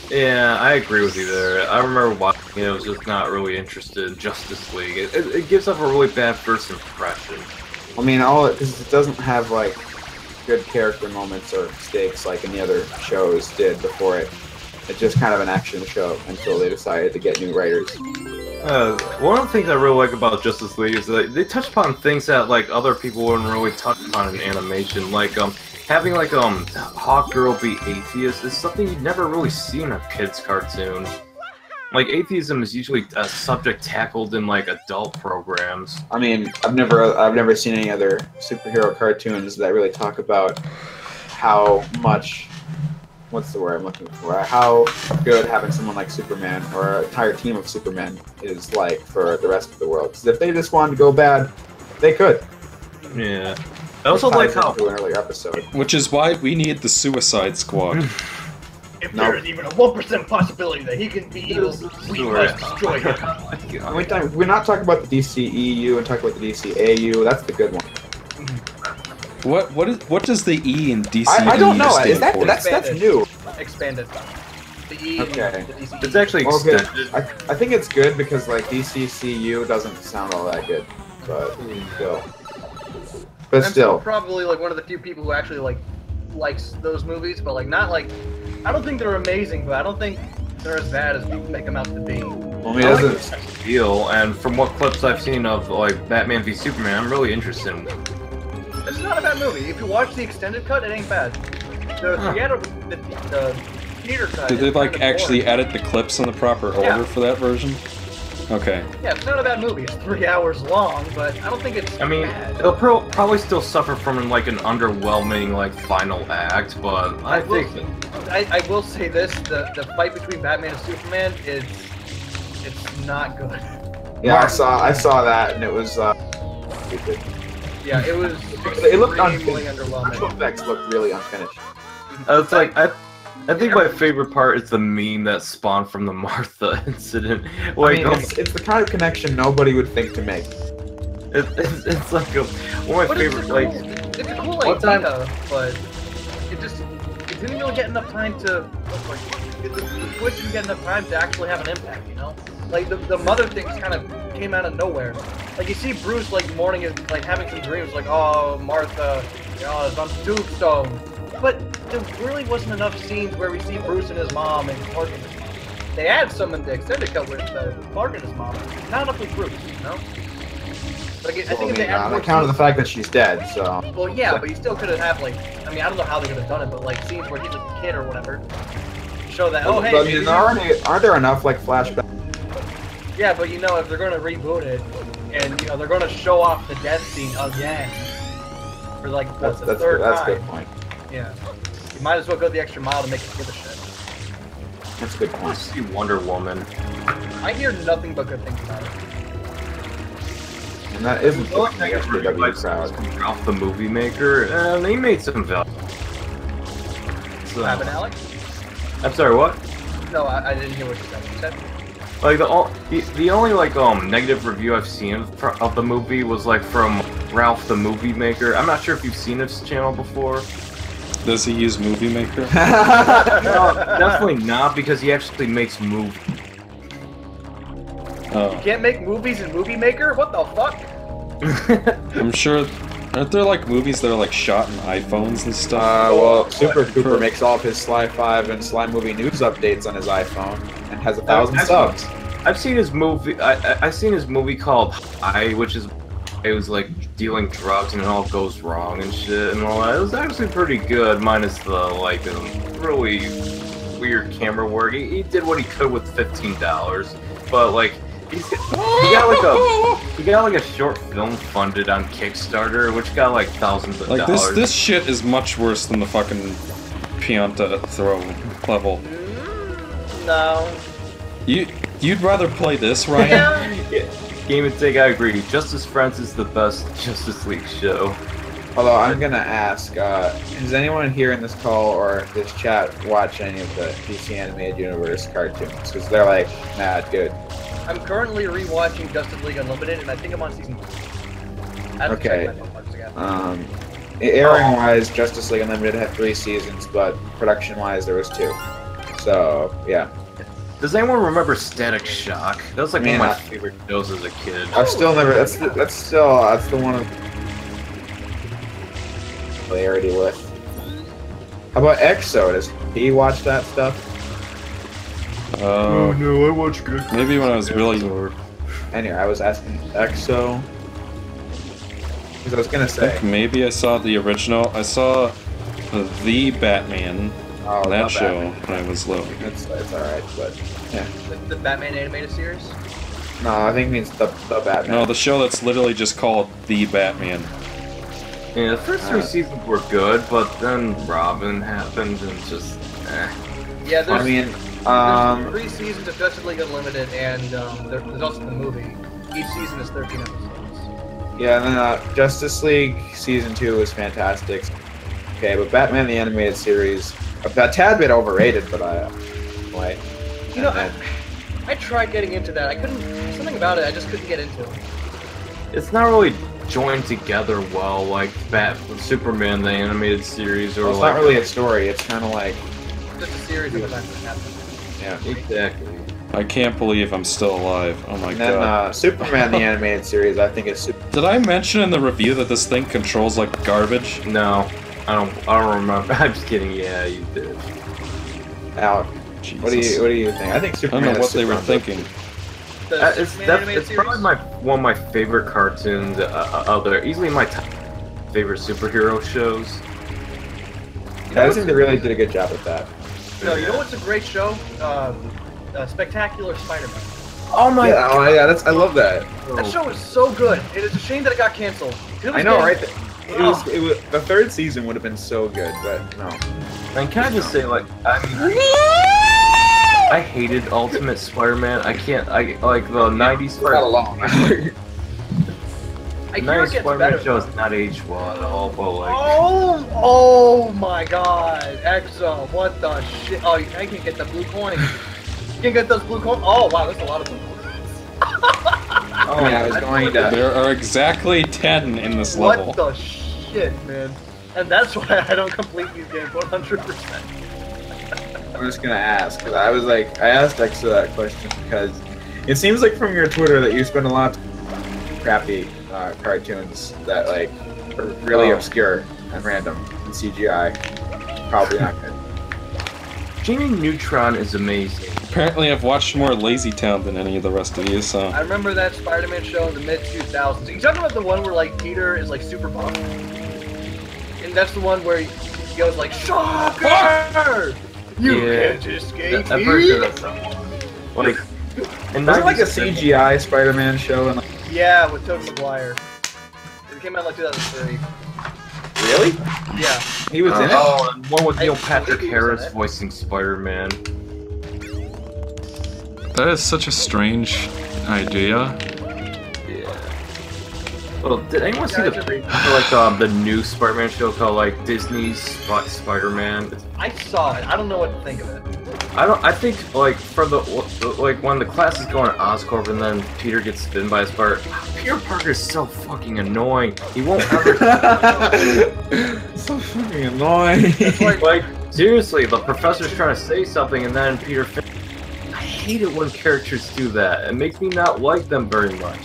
Yeah, I agree with you there. I remember watching it, I was just not really interested in Justice League. It gives off a really bad first impression. I mean, because it doesn't have, like, good character moments or stakes like any other shows did before it. It's just kind of an action show until they decided to get new writers. One of the things I really like about Justice League is that they touch upon things that like other people wouldn't really touch upon in animation. Like having like Hawk Girl be atheist is something you'd never really see in a kids cartoon. Like atheism is usually a subject tackled in like adult programs. I mean, I've never seen any other superhero cartoons that really talk about how much. What's the word I'm looking for? How good having someone like Superman or an entire team of Supermen is like for the rest of the world. Because if they just wanted to go bad, they could. Yeah. I also like how an earlier episode. Which is why we need the Suicide Squad. If there is even a 1% possibility that he can be evil, we must destroy him. We're not talking about the DCEU and talking about the DCAU. That's the good one. What does the E in DC? I don't know. Stand Is that for? that's new? Expanded. The E. Okay. The DC. it's actually Well, good. extended. I think it's good because like DCCU doesn't sound all that good, but still. But I'm still. probably like one of the few people who actually likes those movies, but like not like. I don't think they're amazing, but I don't think they're as bad as people make them out to be. Well, I mean, it doesn't. Deal, and from what clips I've seen of like Batman v Superman, I'm really interested in them. This is not a bad movie. If you watch the extended cut, it ain't bad. The theater cut. Did they is like kind of actually boring. edit the clips in the proper order Yeah. for that version? Okay. Yeah, it's not a bad movie. It's 3 hours long, but I don't think it's. I mean, bad. it'll probably still suffer from like an underwhelming like final act, but I think I will say this: the fight between Batman and Superman it's not good. Yeah, I saw that and it was stupid. Yeah, it was. It looked extremely unfinished. underwhelming. Special effects looked really unfinished. it's like I think my favorite part is the meme that spawned from the Martha incident. Like, I mean, it's the kind of connection nobody would think to make. it's like one of my But favorite like. it's a cool One idea, time- but it didn't really get enough time to. The twist didn't get enough time to actually have an impact, you know? Like the mother things kind of came out of nowhere. Like you see Bruce like mourning and like having some dreams, like oh Martha, it's on tombstone. But there really wasn't enough scenes where we see Bruce and his mom and Clark and his mom. They add some in the extended cut with Clark and his mom. Not enough with Bruce, you know? But I think if they add On more account of the scenes, fact that she's dead, so. well, yeah, but you still could have had like, I mean, I don't know how they could have done it, but like scenes where he's like a kid or whatever, show that. Oh, hey, But, I maybe mean, aren't there enough like flashbacks? yeah, but you know, if they're gonna reboot it, and you know they're gonna show off the death scene again for like what, the third That's a time. good point. Yeah, you might as well go the extra mile to make it worth a shit. That's a good I want point. to see Wonder Woman. I hear nothing but good things about it. And that isn't Well, the SJW crowd. Ralph the Movie Maker, and he made some value. So, What happened, Alex? I'm sorry, what? No, I didn't hear what you said. You said? Like the only like negative review I've seen of the movie was like from Ralph the Movie Maker. I'm not sure if you've seen his channel before. Does he use Movie Maker? No, definitely not, because he actually makes movies. Oh, Can't make movies in Movie Maker? What the fuck? I'm sure. Aren't there like movies that are like shot in iPhones and stuff? Well, Super Cooper makes all of his Sly 5 and Sly Movie news updates on his iPhone and has 1,000 subs. I've seen his movie. I've seen his movie called High, which is it was like dealing drugs and it all goes wrong and shit and all that. It was actually pretty good, minus the like really weird camera work. He did what he could with $15, but like he got like a short film funded on Kickstarter, which got like thousands of Like dollars. this shit is much worse than the fucking Pianta throw level. No. You'd rather play this, Ryan? Yeah. Game and Take, I agree. Justice Friends is the best Justice League show. Although I'm gonna ask, does anyone here in this call or this chat watch any of the DC Animated Universe cartoons? Because they're like mad good. I'm currently rewatching Justice League Unlimited, and I think I'm on season 2. I haven't Okay. checked my bookmarks again. Airing-wise, Justice League Unlimited had 3 seasons, but production-wise, there was 2. So, yeah. Does anyone remember Static Shock? That was like one of Man, my favorite shows as a kid. I've still never. That's the one of familiarity with. How about Exo? Does he watch that stuff? No, I watch good. maybe when I was really. Anyway, I was asking Exo because I was gonna I say. think maybe I saw the original. I saw the Batman Oh, on that not show Batman. when I was little. It's alright, but yeah. The Batman animated series? No, I think it means the Batman. No, the show that's literally just called The Batman. Yeah, the first 3 seasons were good, but then Robin happened and just Yeah, I mean, there's 3 seasons of Justice League Unlimited, and there's also the movie. Each season is 13 episodes. yeah, and then Justice League Season 2 was fantastic. Okay, but Batman the Animated Series, a tad bit overrated, but like, You know, and I tried getting into that. I couldn't. Something about it, I just couldn't get into. it's not really joined together well, like Superman the animated series, or well, it's like not really a story. It's kind of like, Just a series of events that happen. yeah. exactly. I can't believe I'm still alive. Oh my And then god. Superman the Animated Series, I think is super. Did I mention in the review that this thing controls like garbage? No, I don't remember. I'm just kidding. Yeah, you did. Out. Jesus. What do you think? I think I don't Superman. know is what they were super- thinking. The It's Superman animated it's series? probably one of my favorite cartoons out there. Easily my top favorite superhero shows. Yeah, I think they really did a good job with that. No, you know what's a great show? Spectacular Spider-Man. Oh my Yeah, oh yeah, I love that. That show is so good. It is a shame that it got canceled. It was I know, getting- right? It was the 3rd season would have been so good, but no. And can I just say, like, I hated Ultimate Spider-Man. I like the 90s Spider-Man. alone. I The hear it 90s gets Spider-Man better. show is not aged well at all, but like, Oh my god. Exo, what the shit? Oh, I can get the blue coins. You can get those blue coins? Oh wow, there's a lot of blue coins. oh Yeah, I was going to. There are exactly 10 in this What level. the shit, man? And that's why I don't complete these games 100%. I'm just gonna ask because I was like, I asked Exo that question because it seems like from your Twitter that you spend a lot of crappy cartoons that like are really obscure and random and CGI. Probably not good. Jimmy Neutron is amazing. Apparently, I've watched more Lazy Town than any of the rest of these, so. I remember that Spider-Man show in the mid-2000s. You talking about the one where like Peter is like super buff? And that's the one where he goes like, "Shocker! You Yeah. can't escape I've heard me!" of that. Like, and Was it like a CGI Spider-Man show? And Yeah, with Tobey Maguire. It came out in like 2003. really? Yeah. He was in it. Oh, and one with I Neil Patrick believe he was in Harris it. voicing Spider-Man. That is such a strange idea. Well, did anyone see the new Spider-Man show called like Disney's Spider-Man? I saw it. I don't know what to think of it. I think like for the like when the class is going to Oscorp and then Peter gets bitten by a spider. Peter Parker is so fucking annoying. He won't ever. So fucking annoying. Like seriously, the professor's trying to say something and then Peter. I hate it when characters do that. It makes me not like them very much.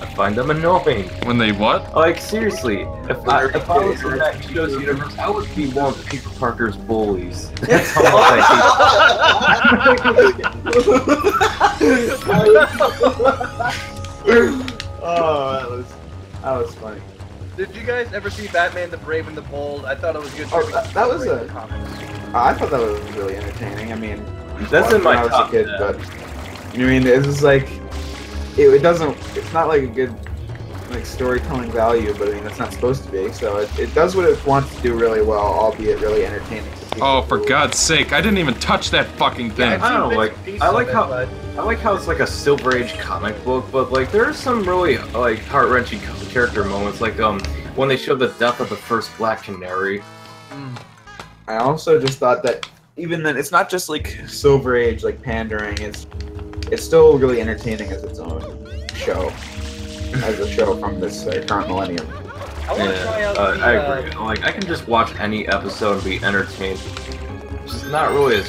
I find them annoying. When they what? Like seriously, if I was in that show's universe, I would be one of Peter Parker's bullies. That's how much I Oh, that was funny. Did you guys ever see Batman the Brave and the Bold? I thought it was good. Oh, that was a. I thought that was really entertaining. I mean, That's in my when I was top a kid, 10. but I mean, it's just like it doesn't. It's not like a good like storytelling value, but I mean, it's not supposed to be. So it does what it wants to do really well, albeit really entertaining. Oh, for God's sake! I didn't even touch that fucking thing. I don't know, like I like how it's like a Silver Age comic book, but like there are some really like heart-wrenching character moments, like when they showed the death of the first Black Canary. I also just thought that even then, it's not just like Silver Age like pandering. It's still really entertaining as its own show, as a show from this current millennium. I want to try out I agree. Like I can just watch any episode and be entertained. It's just not really a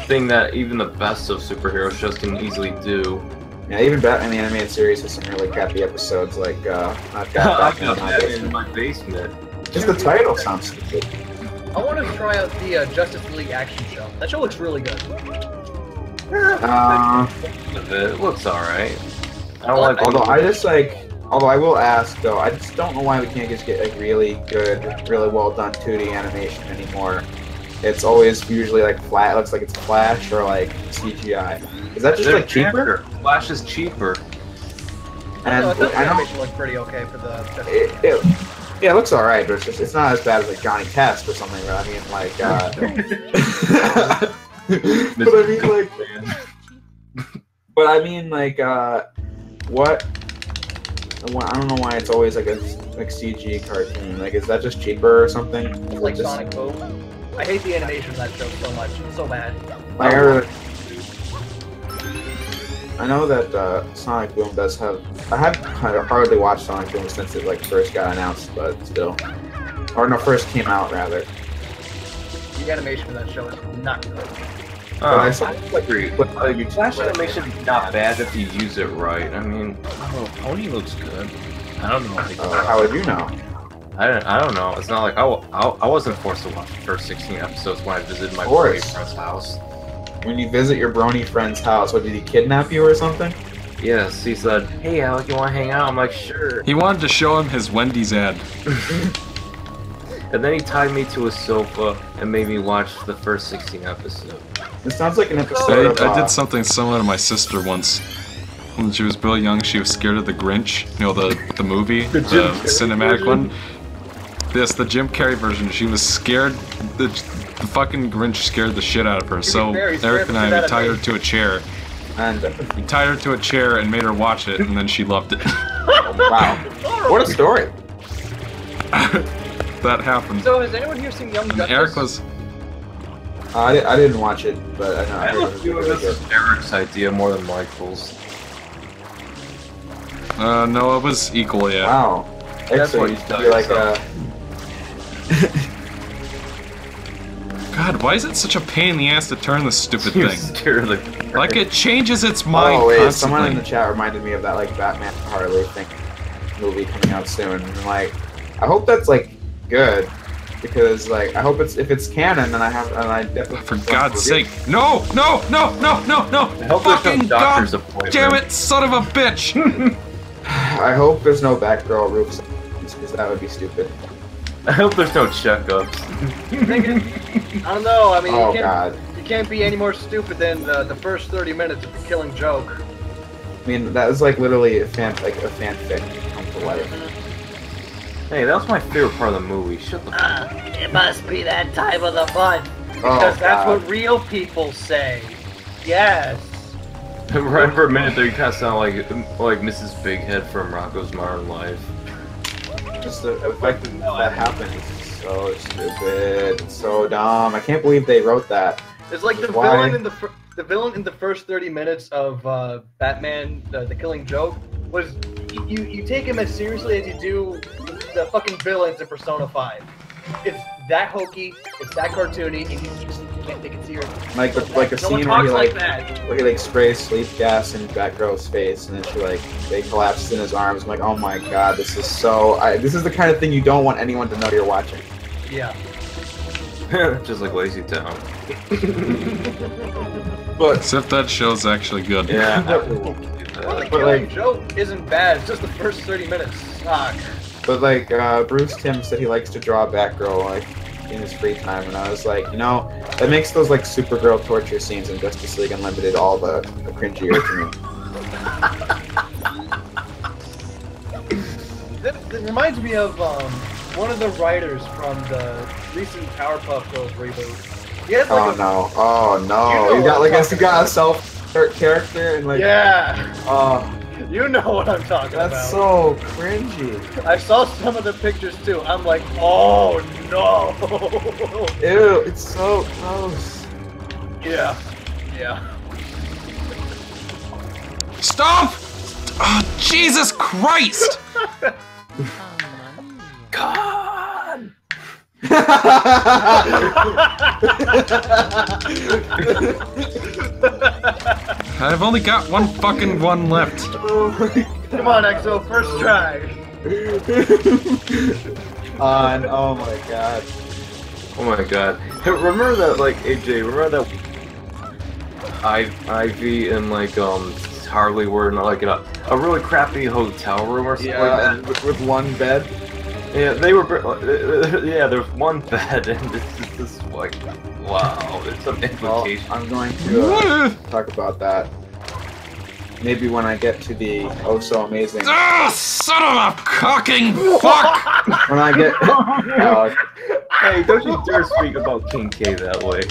thing that even the best of superhero shows can easily do. Yeah, even Batman the Animated Series has some really crappy episodes. Like I've got Batman in my basement. Just the title sounds stupid. I want to try out the Justice League action show. That show looks really good. It looks alright. I don't like. Although I will ask though, I just don't know why we can't just get like really good, really well done 2D animation anymore. It's always usually like flat. It looks like it's Flash or like CGI. Is that just like cheaper? Flash is cheaper. And I thought the I know animation looked pretty okay for the. yeah, it looks alright, but it's not as bad as like Johnny Test or something. But I mean, like, what? I don't know why it's always like a CG cartoon. Like, is that just cheaper or something? It's like Sonic Boom. I hate the animation of that show so much. It's so bad. I know that Sonic Boom does have. I hardly watched Sonic Boom since it like first got announced, but still, or no, first came out rather. The animation of that show is not good. I agree. Flash animation is not bad if you use it right. I mean, Pony looks good. I don't know. How would you know? I don't know. It's not like I wasn't forced to watch the first 16 episodes when I visited my boyfriend's house. When you visit your brony friend's house, what, did he kidnap you or something? Yes, he said, "Hey, Alec, you want to hang out?" I'm like, "Sure." He wanted to show him his Wendy's ad. And then he tied me to a sofa and made me watch the first 16 episodes. It sounds like an episode I did something similar to my sister once. When she was really young, she was scared of the Grinch. You know, the movie, the cinematic one. Yes, the Jim Carrey version. She was scared. The fucking Grinch scared the shit out of her. So Eric and I, we tied her to a chair. We tied her to a chair and made her watch it, and then she loved it. Wow. What a story. That happened. So has anyone here seen Young Justice? Eric was... I didn't watch it, but I know. I have a feeling this is Eric's idea more than Michael's. No, it was equal, yeah. Wow. That's Exo what used he to be does, like so. God, why is it such a pain in the ass to turn this stupid You're thing? scared of the Like, it changes its mind Oh wait, constantly. someone in the chat reminded me of that like Batman Harley thing movie coming out soon. And like, I hope that's like good. Because like I hope if it's canon, then I definitely. For God's sake, no! I hope there's Fucking no doctor's God appointment. damn it, son of a bitch! I hope there's no Batgirl roofs, because that would be stupid. I hope there's no checkups. I don't know. I mean, Oh you God. can't be any more stupid than the first 30 minutes of the Killing Joke. I mean, that was like literally a fanfic come to life. Hey, that was my favorite part of the movie. Shut the fuck up. It must be that time of the month. Oh, Because that's God. what real people say. Yes. Right for a minute there, you kind of sound like Mrs. Bighead from Rocko's Modern Life. Just the effect that happened is so stupid. It's so dumb. I can't believe they wrote that. It's like the Why? villain in the first 30 minutes of Batman: The Killing Joke was you take him as seriously as you do the fucking villains in Persona 5. It's that hokey, it's that cartoony, and you just can't take it seriously. Like a No one scene talks where like that. he sprays sleep gas in Batgirl's face, and then they collapse in his arms. I'm like, oh my god, this is so. This is the kind of thing you don't want anyone to know you're watching. Yeah. Just like Lazy Town. But Except that show's actually good. Yeah. Well, The But, Killing like- Joke isn't bad. It's just the first 30 minutes suck. But like Bruce Timm said, he likes to draw Batgirl like in his free time, and I was like, you know, that makes those like Supergirl torture scenes in Justice League Unlimited all the cringier to me. That reminds me of one of the writers from the recent Powerpuff Girls reboot. He has like Oh no! You know You got what I'm like talking got a about. self-hurt character and like Yeah, oh, you know what I'm talking that's about. so cringy. I saw some of the pictures too. I'm like, oh no. Ew, it's so gross. Yeah. Yeah. Stop! Oh, Jesus Christ! God! I've only got one fucking one left. Come on, Exo, first try. And oh my god. Oh my god. Hey, remember that, like, AJ, remember that Ivy and, like, Harley were in, like, a really crappy hotel room or something like that? with one bed. Yeah, they were, yeah, there's one bed, and this is just, like, wow, there's some Well, implication. I'm going to talk about that. Maybe when I get to the oh so amazing. Ah, son of a cocking fuck! When I get Alex, Hey, don't you dare speak about King K that way.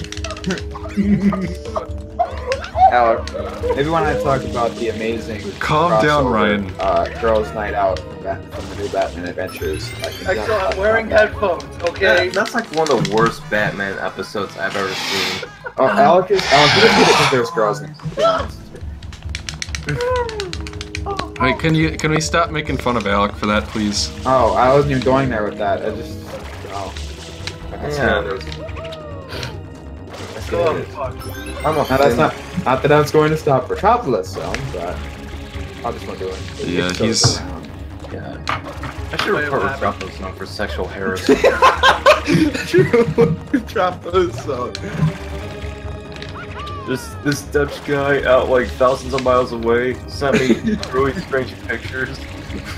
Alex, maybe when I talk about the amazing Calm down, crossover, Ryan. Girls' Night Out from the new Batman Adventures. I can Exo, I'm wearing headphones, okay? That's like one of the worst Batman episodes I've ever seen. Oh, Alex, you just get it because there's girls in it, to be honest. Wait, can we stop making fun of Alec for that, please? Oh, I wasn't even going there with that. I just oh. I can see Yeah. how it is. I see Oh, how it is. fuck. I'm Now that's not that I was going to stop Metropolis Zone, but I just want to do it. Yeah, It goes he's- around. Yeah. I should Wait, report what Metropolis Zone for sexual harassment. Metropolis Zone. This Dutch guy out like thousands of miles away sent me really strange pictures.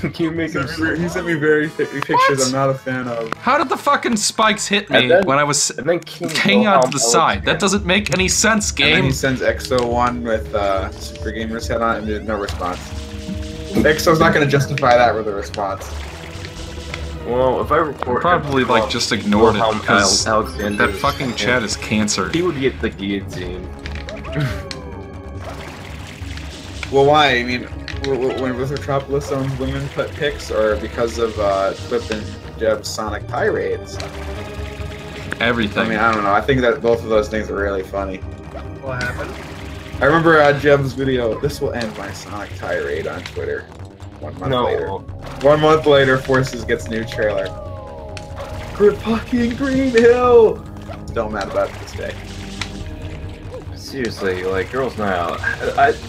Can you make him He sent me very pictures I'm not a fan of. How did the fucking spikes hit me And then- when I was and then King hanging on to the Wilhelm side? That Alex- doesn't make any sense, And then game. he sends EXO one with Super Gamer's head on it and there's no response. EXO's not going to justify that with a response. Well, if I report Probably like just ignored it Wilhelm because Alexander that fucking chat is cancer. he would get the guillotine. Well, why? I mean, when with Metropolis Zone's women put pics, or because of Clip and Jeb's Sonic tirades? Everything. I mean, I don't know. I think that both of those things are really funny. What happened? I remember Jeb's video. This will end my Sonic tirade on Twitter. 1 month later. No. 1 month later, Forces gets new trailer. Good fucking Green Hill. Still mad about it this day. Seriously, like, Girls Night Out.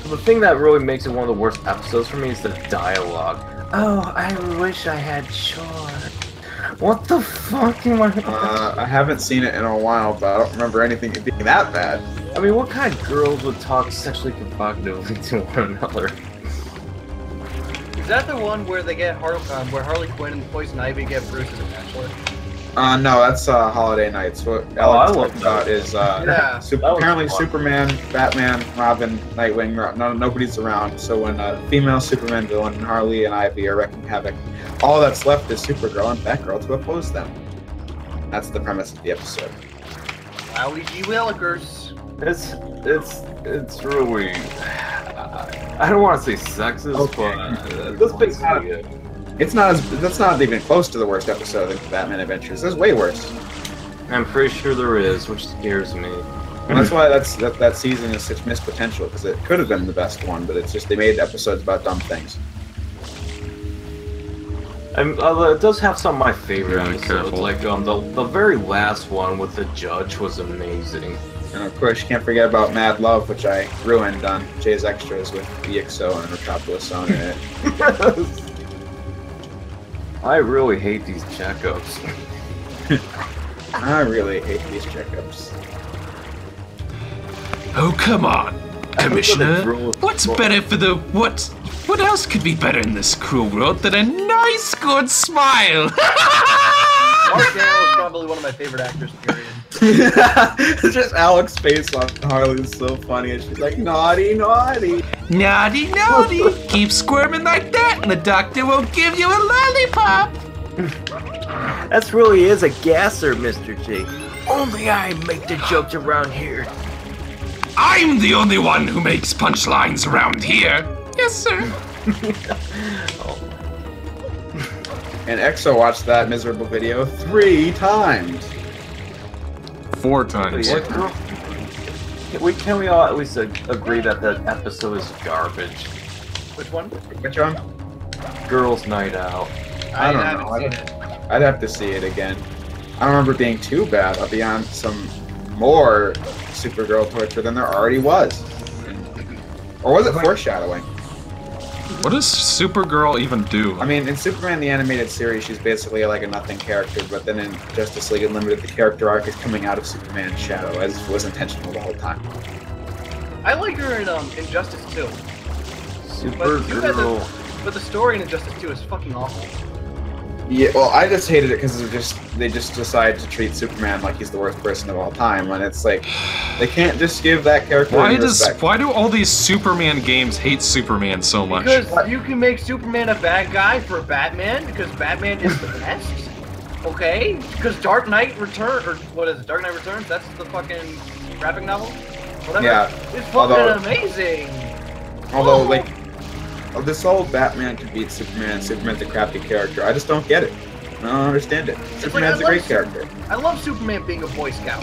The thing that really makes it one of the worst episodes for me is the dialogue. Oh, I wish I had short. What the fuck am I... I haven't seen it in a while, but I don't remember anything being that bad. I mean, what kind of girls would talk sexually provocatively to one another? Is that the one where they get where Harley Quinn and Poison Ivy get Bruce as a bachelor? No, that's Holiday Nights. What Oh, I Alex love talked about is Yeah. That was apparently fun. Superman, Batman, Robin, Nightwing. Nobody's around. So when a female Superman villain and Harley and Ivy are wreaking havoc, all that's left is Supergirl and Batgirl to oppose them. That's the premise of the episode. Wowie G. Willikers. It's really... I don't want to say sexist, Okay. but This that's big not- it. It's not as that's not even close to the worst episode of Batman Adventures. There's way worse. I'm pretty sure there is, which scares me. And that's why that season is such missed potential, because it could have been the best one, but it's just they made episodes about dumb things. It does have some of my favorite Yeah, episodes. careful. Like the very last one with the judge was amazing. And of course, you can't forget about Mad Love, which I ruined on Jay's Extras with EXO and Metropolis on it. I really hate these checkups. I really hate these checkups. Oh, come on, Commissioner. What's better for the... What else could be better in this cruel world than a nice, good smile? Mark Hamill is probably one of my favorite actors, period. It's just Alex's face on Harley is so funny, and she's like, naughty, naughty. Naughty, naughty. Keep squirming like that and the doctor will give you a lollipop. That really is a gasser, Mr. J. Only I make the jokes around here. I'm the only one who makes punchlines around here. Yes, sir. And EXO watched that miserable video 3 times. 4 times. Can we all at least agree that that episode is garbage? Which one? Which one? Girls' Night Out. I don't haven't know. seen it. I'd have to see it again. I don't remember it being too bad. I'll be on some more Supergirl torture than there already was. Or was it foreshadowing? What does Supergirl even do? I mean, in Superman the Animated Series, she's basically like a nothing character, but then in Justice League Unlimited, the character arc is coming out of Superman's shadow, as was intentional the whole time. I like her in Injustice 2. Supergirl. But the story in Injustice 2 is fucking awful. Yeah, well, I just hated it because they just decide to treat Superman like he's the worst person of all time, and it's like they can't just give that character any respect. Why do all these Superman games hate Superman so much? Because you can make Superman a bad guy for Batman, because Batman is the best. Okay? Because Dark Knight Returns, or what is it, Dark Knight Returns? That's the fucking graphic novel? Whatever. Yeah. It's fucking amazing. Although, like, this whole Batman can beat Superman, and Superman's a crappy character, I just don't get it. I don't understand it. Superman's a great character. I love Superman being a Boy Scout.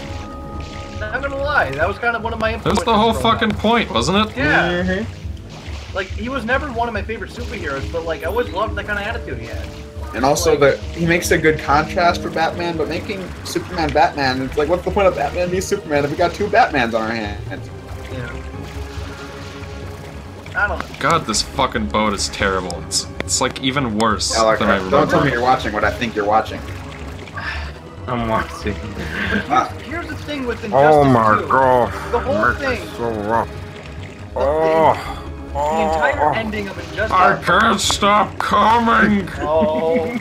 Not gonna lie, that was kind of one of my That influences. was the whole growing fucking up. point, wasn't it? Yeah. Mm-hmm. Like, he was never one of my favorite superheroes, but, like, I always loved that kind of attitude he had. And also, he makes a good contrast for Batman, but making Superman Batman, it's like, what's the point of Batman being Superman if we got 2 Batmans on our hands? Yeah. I don't know. God, this fucking boat is terrible. It's like even worse Alec, than I don't tell me remember. you're watching what I think you're watching. I'm watching. Here's the thing with Injustice Oh my 2. god. The whole Make it thing. so rough. The Oh. entire ending of Injustice. I can't stop coming! Oh.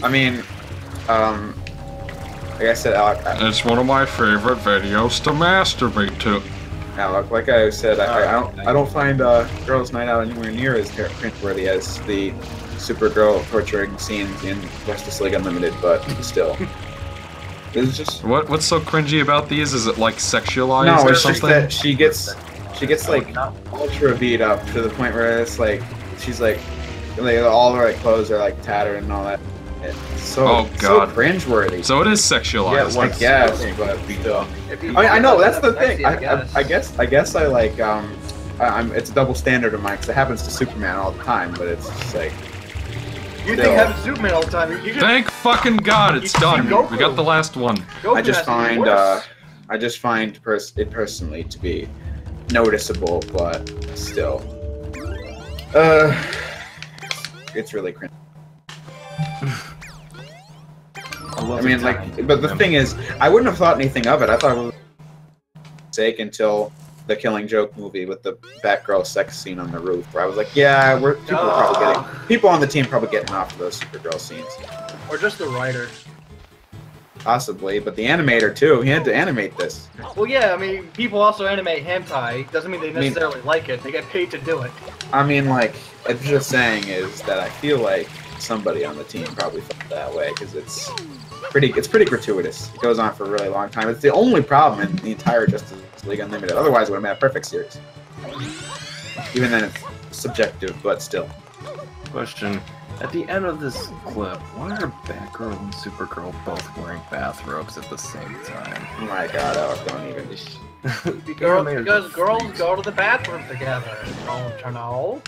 I mean, like I said, It's one of my favorite videos to masturbate to. Alec, like I said, I don't find Girls' Night Out anywhere near as cringeworthy as the Supergirl torturing scenes in Justice League Unlimited, but still. It's just... What's so cringy about these? Is it like sexualized No, or it's just something? that she gets like ultra beat up to the point where it's like she's like all her like clothes are like tattered and all that. It's so so cringeworthy. So it is sexualized. I guess, but still. I know that's the thing. I guess I like it's a double standard of mine because it happens to Superman all the time, but it's just like. You think having Superman all the time? You just, Thank fucking God, it's done. We got the last one. I just find it personally to be noticeable, but still, it's really cringe. I mean, like, but the thing is, I wouldn't have thought anything of it. I thought it was sake until the Killing Joke movie with the Batgirl sex scene on the roof, where I was like, yeah, people on the team probably getting off to those Supergirl scenes. or just the writer. Possibly, but the animator too. He had to animate this. Well, yeah, I mean, people also animate hentai. Doesn't mean they necessarily like it. They get paid to do it. I mean, like, I'm just saying is that I feel like somebody on the team probably felt that way because it's pretty gratuitous. It goes on for a really long time. It's the only problem in the entire Justice League Unlimited. Otherwise, it would have been a perfect series. Even then, it's subjective, but still. Question. At the end of this clip, why are Batgirl and Supergirl both wearing bathrobes at the same time? Oh my god, Alec, don't even. Because girls go to the bathroom together, don't you know?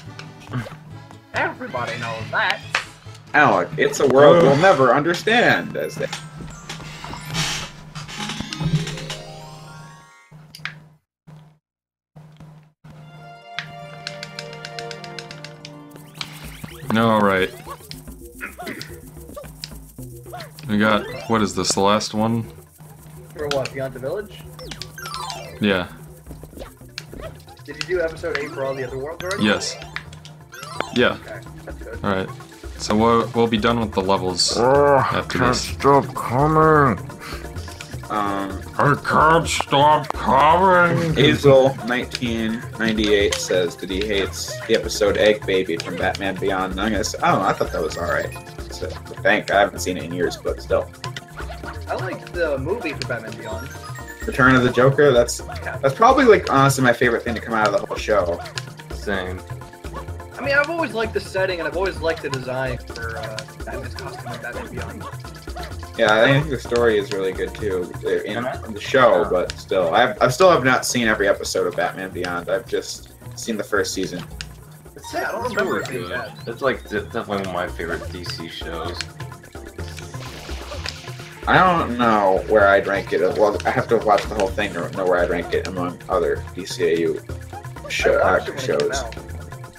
Everybody knows that. Alec, it's a world we'll never understand, as they. All right. We got, what is this, the last one? For what, Pianta Village? Yeah. Did you do episode 8 for all the other worlds already? Yes. Yeah. Okay, that's good. Alright. So we'll be done with the levels after Can't this. stop coming. I can't stop coming! Hazel 1998 says that he hates the episode Egg Baby from Batman Beyond. And I'm gonna say, oh, I thought that was alright. So, I haven't seen it in years, but still. I like the movie for Batman Beyond. Return of the Joker, that's probably, like, honestly my favorite thing to come out of the whole show. Same. I mean, I've always liked the setting, and I've always liked the design for Batman's costume in Batman Beyond. Yeah, I think the story is really good too in the show, but still, I still have not seen every episode of Batman Beyond. I've just seen the first season. Yeah, I don't remember it being bad. It's like definitely one of my favorite DC shows. I don't know where I'd rank it. Well, I have to watch the whole thing to know where I'd rank it among other DCAU I watched it when it came shows. out.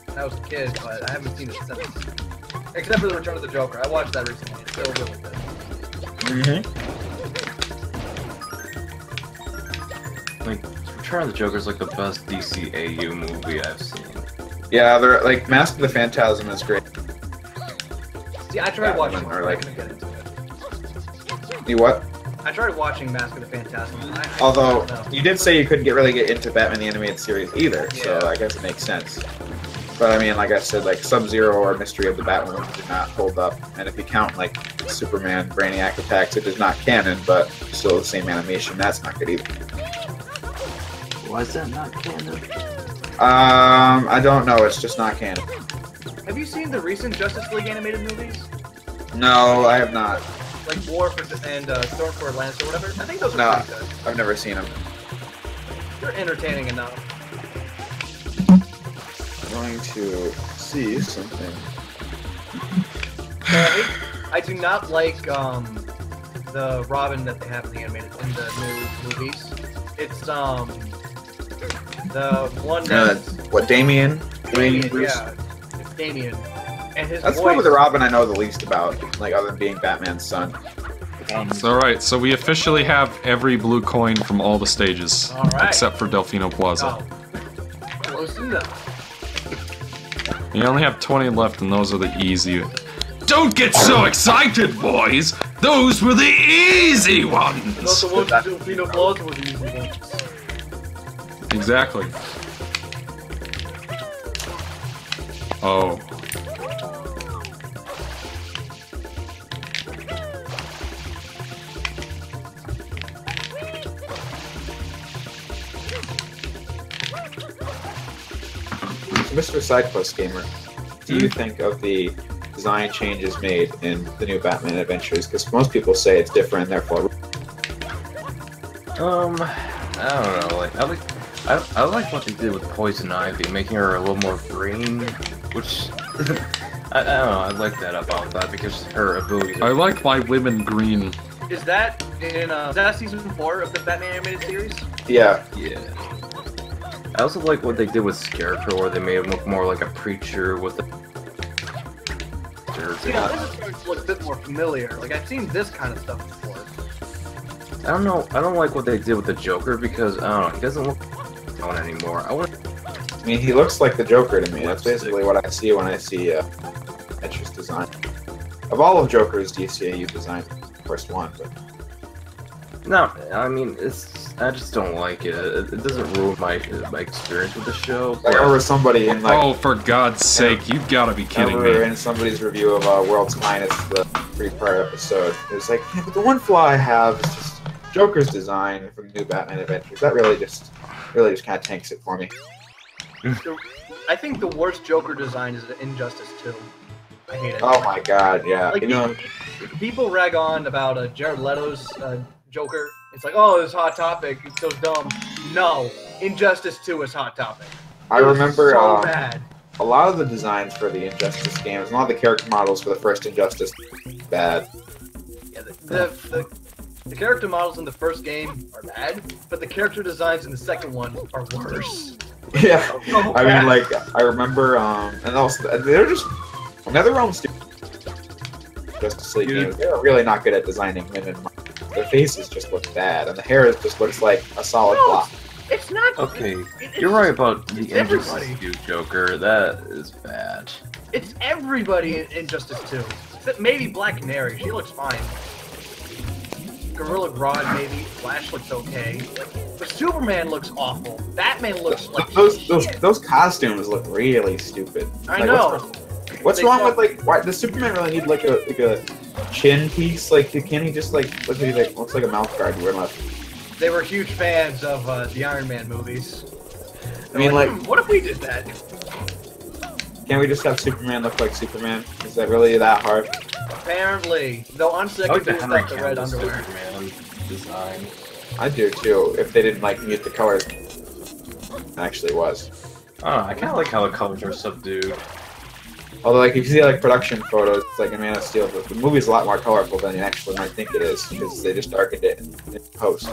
When I was a kid, but I haven't seen it since. Except for the Return of the Joker. I watched that recently. It's still really good. Like, Return of the Joker is like the best DCAU movie I've seen. Yeah, they're like Mask of the Phantasm is great. See, I tried watching it, Or but I like- couldn't get into it. You what? I tried watching Mask of the Phantasm. and I Although don't know. you did say you couldn't really get into Batman the Animated Series either, so Yeah. I guess it makes sense. But I mean, like I said, like Sub-Zero or Mystery of the Batwoman did not hold up, and if you count like Superman Brainiac attacks, it is not canon, but still the same animation. That's not good either. Why is that not canon? I don't know. It's just not canon. Have you seen the recent Justice League animated movies? No, I have not. Like War for and Storm for Atlantis or whatever? I think those are No. pretty good. I've never seen them. They're entertaining enough. I'm going to see something. I do not like the Robin that they have in the animated in the new movies. It's the one that's What, Damien? Damien, Bruce? yeah, it's Damien, and his That's voice. probably the Robin I know the least about, like other than being Batman's son. So, alright, so we officially have every blue coin from all the stages. Alright. Except for Delfino Plaza. Oh, close enough. We only have 20 left, and those are the easy. Don't get so excited, boys! Those were the easy ones! Those the ones that Delfino Plaza were the easy ones. Exactly. Oh. Mr. Sidequest Gamer, do you think of the design changes made in the new Batman Adventures? Because most people say it's different, and therefore. I don't know. Like, I like what they did with Poison Ivy, making her a little more green, which I don't know. I like that about that because her abilities. I like my women green. Is that is that season 4 of the Batman animated series? Yeah. Yeah. I also like what they did with Scarecrow, where they made him look more like a preacher with the. Yeah, this is starting to look a bit more familiar. Like I've seen this kind of stuff before. I don't know. I don't like what they did with the Joker because I don't know. He doesn't look on anymore. I want. I mean, he looks like the Joker to me. That's basically what I see when I see Etch's design. Of all of Joker's DCAU design, first one, but. No, I mean it's. I just don't like it. It doesn't ruin my experience with the show. Like, I remember somebody in like. Oh, for God's sake, you've gotta be I kidding remember me. in somebody's review of World's Finest, the pre-prior episode, it was like, yeah, but the one flaw I have is just Joker's design from the new Batman Adventures. That really just kind of tanks it for me. I think the worst Joker design is Injustice 2. I hate it. Oh my god, yeah. Like, You know, people rag on about Jared Leto's Joker. It's like, oh, it's Hot Topic. It's so dumb. No, Injustice 2 is Hot Topic. I It was remember so bad. a lot of the designs for the Injustice games, and a lot of the character models for the first Injustice, bad. Yeah, the character models in the first game are bad, but the character designs in the second one are worse. Yeah, So I bad. mean, like, I remember, and also, they're just, NetherRealm's Justice League games, they're really not good at designing women. Their faces just look bad, and the hair just looks like a solid No, block. It's not. Okay, it's you're right about the it's everybody. Injustice 2 Joker. That is bad. It's everybody in Injustice 2. Except maybe Black Canary. She looks fine. Gorilla Grodd, maybe. Flash looks okay. But Superman looks awful. Batman looks like shit. Those costumes look really stupid. I Like, know. What's They wrong suck. with, like, why does Superman really need like a chin piece? Like, can't he just like look at like looks like a mouth guard we're left? They were huge fans of the Iron Man movies. I mean, like, what if we did that? can't we just have Superman look like Superman? Is that really that hard? Apparently. Though honestly, I I like could the do Henry without the red Cavill underwear. Superman design. I do too. If they didn't like mute the colors, it actually was. I don't know, I kind of like how the colors are subdued. Although, like, if you see like production photos, it's like a Man of Steel. The movie's a lot more colorful than you actually might think it is because they just darkened it in post.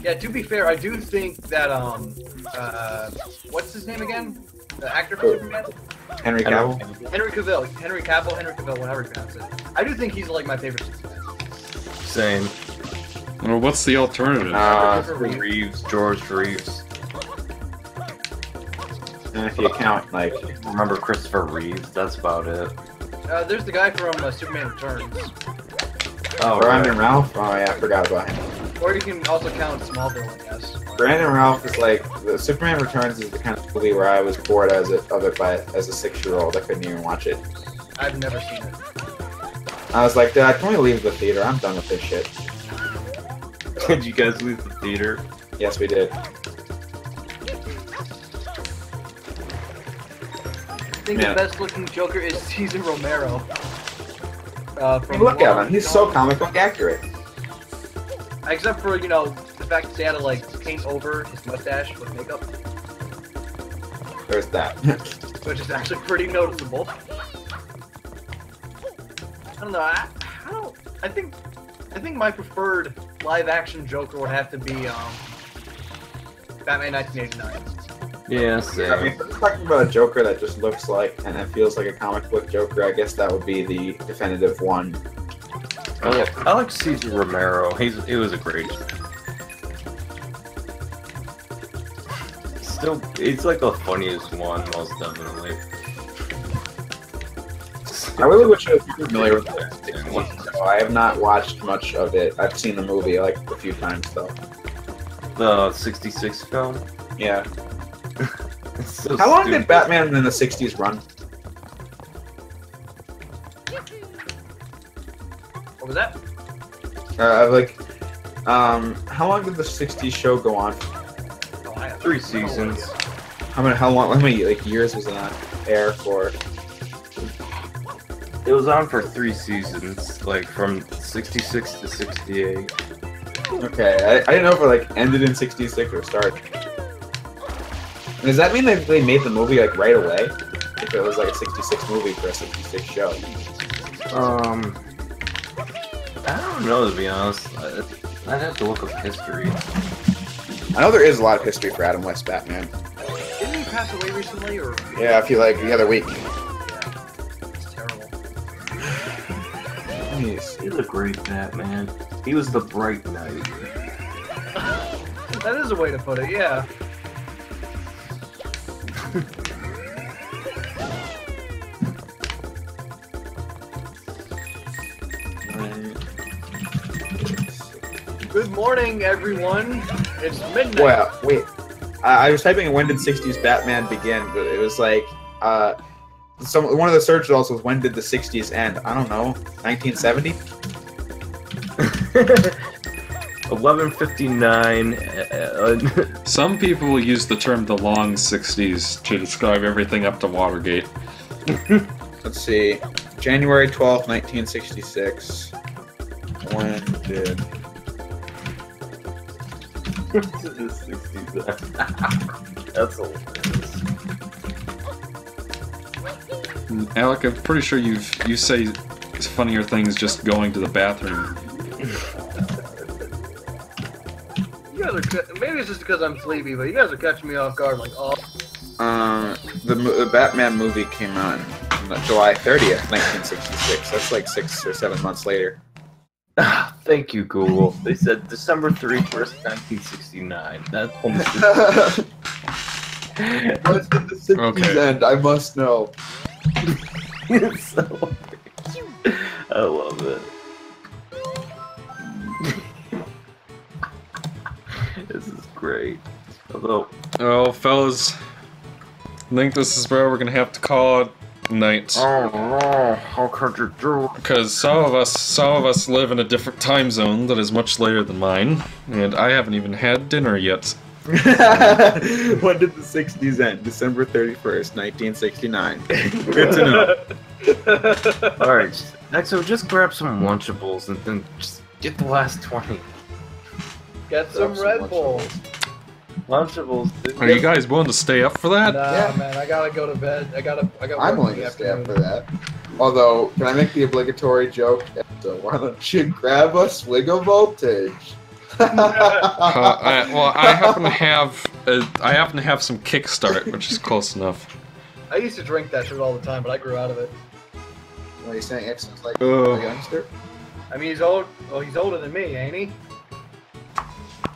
Yeah, to be fair, I do think that what's his name again? The actor for Who? Superman? Henry Cavill. Henry Cavill, however you pronounce it. I do think he's like my favorite Superman. Same. Well, what's the alternative? Christopher Reeves, George Reeves. And if you count like, Remember Christopher Reeves? That's about it. There's the guy from Superman Returns. Oh, Brandon Ralph. Oh yeah, I forgot about him. Or you can also count Smallville, I guess. Brandon Ralph is like the Superman Returns is the kind of movie where I was bored as a 6-year-old. I couldn't even watch it. I've never seen it. I was like, Dad, can we leave the theater? I'm done with this shit. Did you guys leave the theater? Yes, we did. I think Yeah. the best looking Joker is Cesar Romero. Look at him. He's so comic book accurate. Except for, you know, the fact that they had to, like, paint over his mustache with makeup, There's that. which is actually pretty noticeable. I don't know, I think my preferred live-action Joker would have to be, Batman 1989. Yeah, I same. mean, if we're talking about a Joker that just looks like and it feels like a comic book Joker, I guess that would be the definitive one. I like Cesar Romero. He was a great. Still, he's like the funniest one, most definitely. I really wish I was familiar with the I have not watched much of it. I've seen the movie like a few times though. The '66 film. Yeah. It's so How long stupid. did Batman in the '60s run? What was that? How long did the '60s show go on? Oh, I have 3 seasons. How many like years was it on air for? It was on for 3 seasons, like from '66 to '68. Okay, I didn't know if it like ended in '66 or started. And does that mean that they made the movie like right away? If it was like a '66 movie for a '66 show? I don't know, to be honest. I'd have to look up history. I know there is a lot of history for Adam West Batman. Didn't he pass away recently, or? Yeah, I feel like the other week. Yeah. It's terrible. Jeez. He's a great Batman. He was the Bright Knight. That is a way to put it, yeah. Good morning, everyone. It's midnight. Well, wait. I was typing in when did '60s Batman begin, but it was like one of the search results was when did the '60s end? I don't know, 1970. 11:59. Some people use the term the long 60s to describe everything up to Watergate. Let's see. January 12th, 1966. When did... That's hilarious. Alec, I'm pretty sure you say funnier things just going to the bathroom. You guys are maybe it's just because I'm sleepy, but you guys are catching me off guard. Like, oh. The Batman movie came out on July 30th, 1966. That's like 6 or 7 months later. Thank you, Google. They said December 31st, 1969. That's almost. When did the 60s end? I must know. It's so I love it. This is great. Although, Oh, fellas, I think this is where we're gonna have to call it night. oh no, how could you do? Because some of us live in a different time zone that is much later than mine, and I haven't even had dinner yet. When did the 60s end? December 31st, 1969. Good to know. Alright, Exo, just grab some Lunchables and then just get the last 20. Get some Red Bull. Lunchables, dude. Are you guys willing to stay up for that? Nah, Yeah. man, I gotta go to bed. I got I'm willing to stay up for that. Although, can I make the obligatory joke? So why don't you grab a swig of voltage? I happen to have some Kickstart, which is close enough. I used to drink that shit all the time, but I grew out of it. What are you saying? Exo's like Ugh. a youngster? I mean, he's old. Well, he's older than me, ain't he?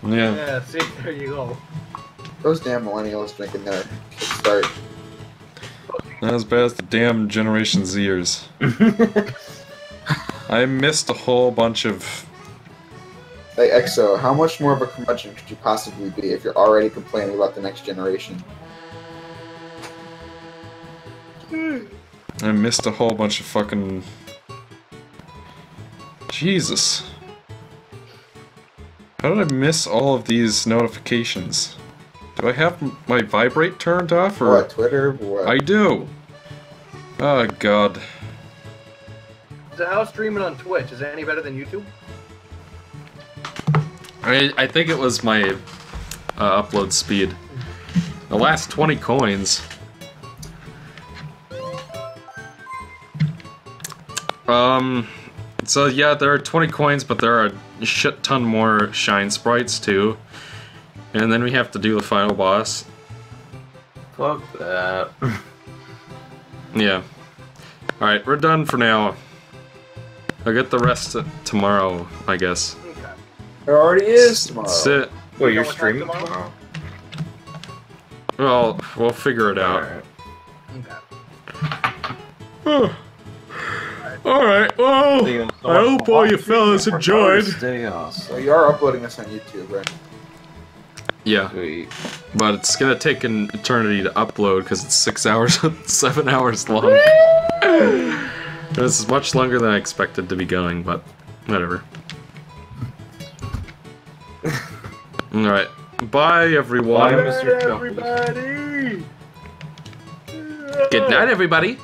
Yeah. Yeah. See, there you go. Those damn millennials drinking their Kickstart. Not as bad as the damn Generation Zers. I missed a whole bunch of. Hey Exo, how much more of a curmudgeon could you possibly be if you're already complaining about the next generation? I missed a whole bunch of fucking. Jesus. How did I miss all of these notifications? Do I have my vibrate turned off or? What, Twitter? What? I do. Oh god. So how's streaming on Twitch? Is it any better than YouTube? I think it was my upload speed. The last 20 coins. So yeah, there are 20 coins, but there are a shit ton more shine sprites too. And then we have to do the final boss. Fuck that. Yeah. Alright, we're done for now. I'll get the rest tomorrow, I guess. Okay. There already is tomorrow. Sit. Wait, you're what time streaming tomorrow? tomorrow? Well, we'll figure it out. Okay. Alright, well, I hope all you fellas enjoyed. Stay So awesome. you are uploading this on YouTube, right? Yeah, Sweet. but it's gonna take an eternity to upload because it's 6 hours, 7 hours long. This is much longer than I expected to be going, but whatever. Alright, bye everyone. Bye, Mr. Chuckles. Everybody. Good night, everybody.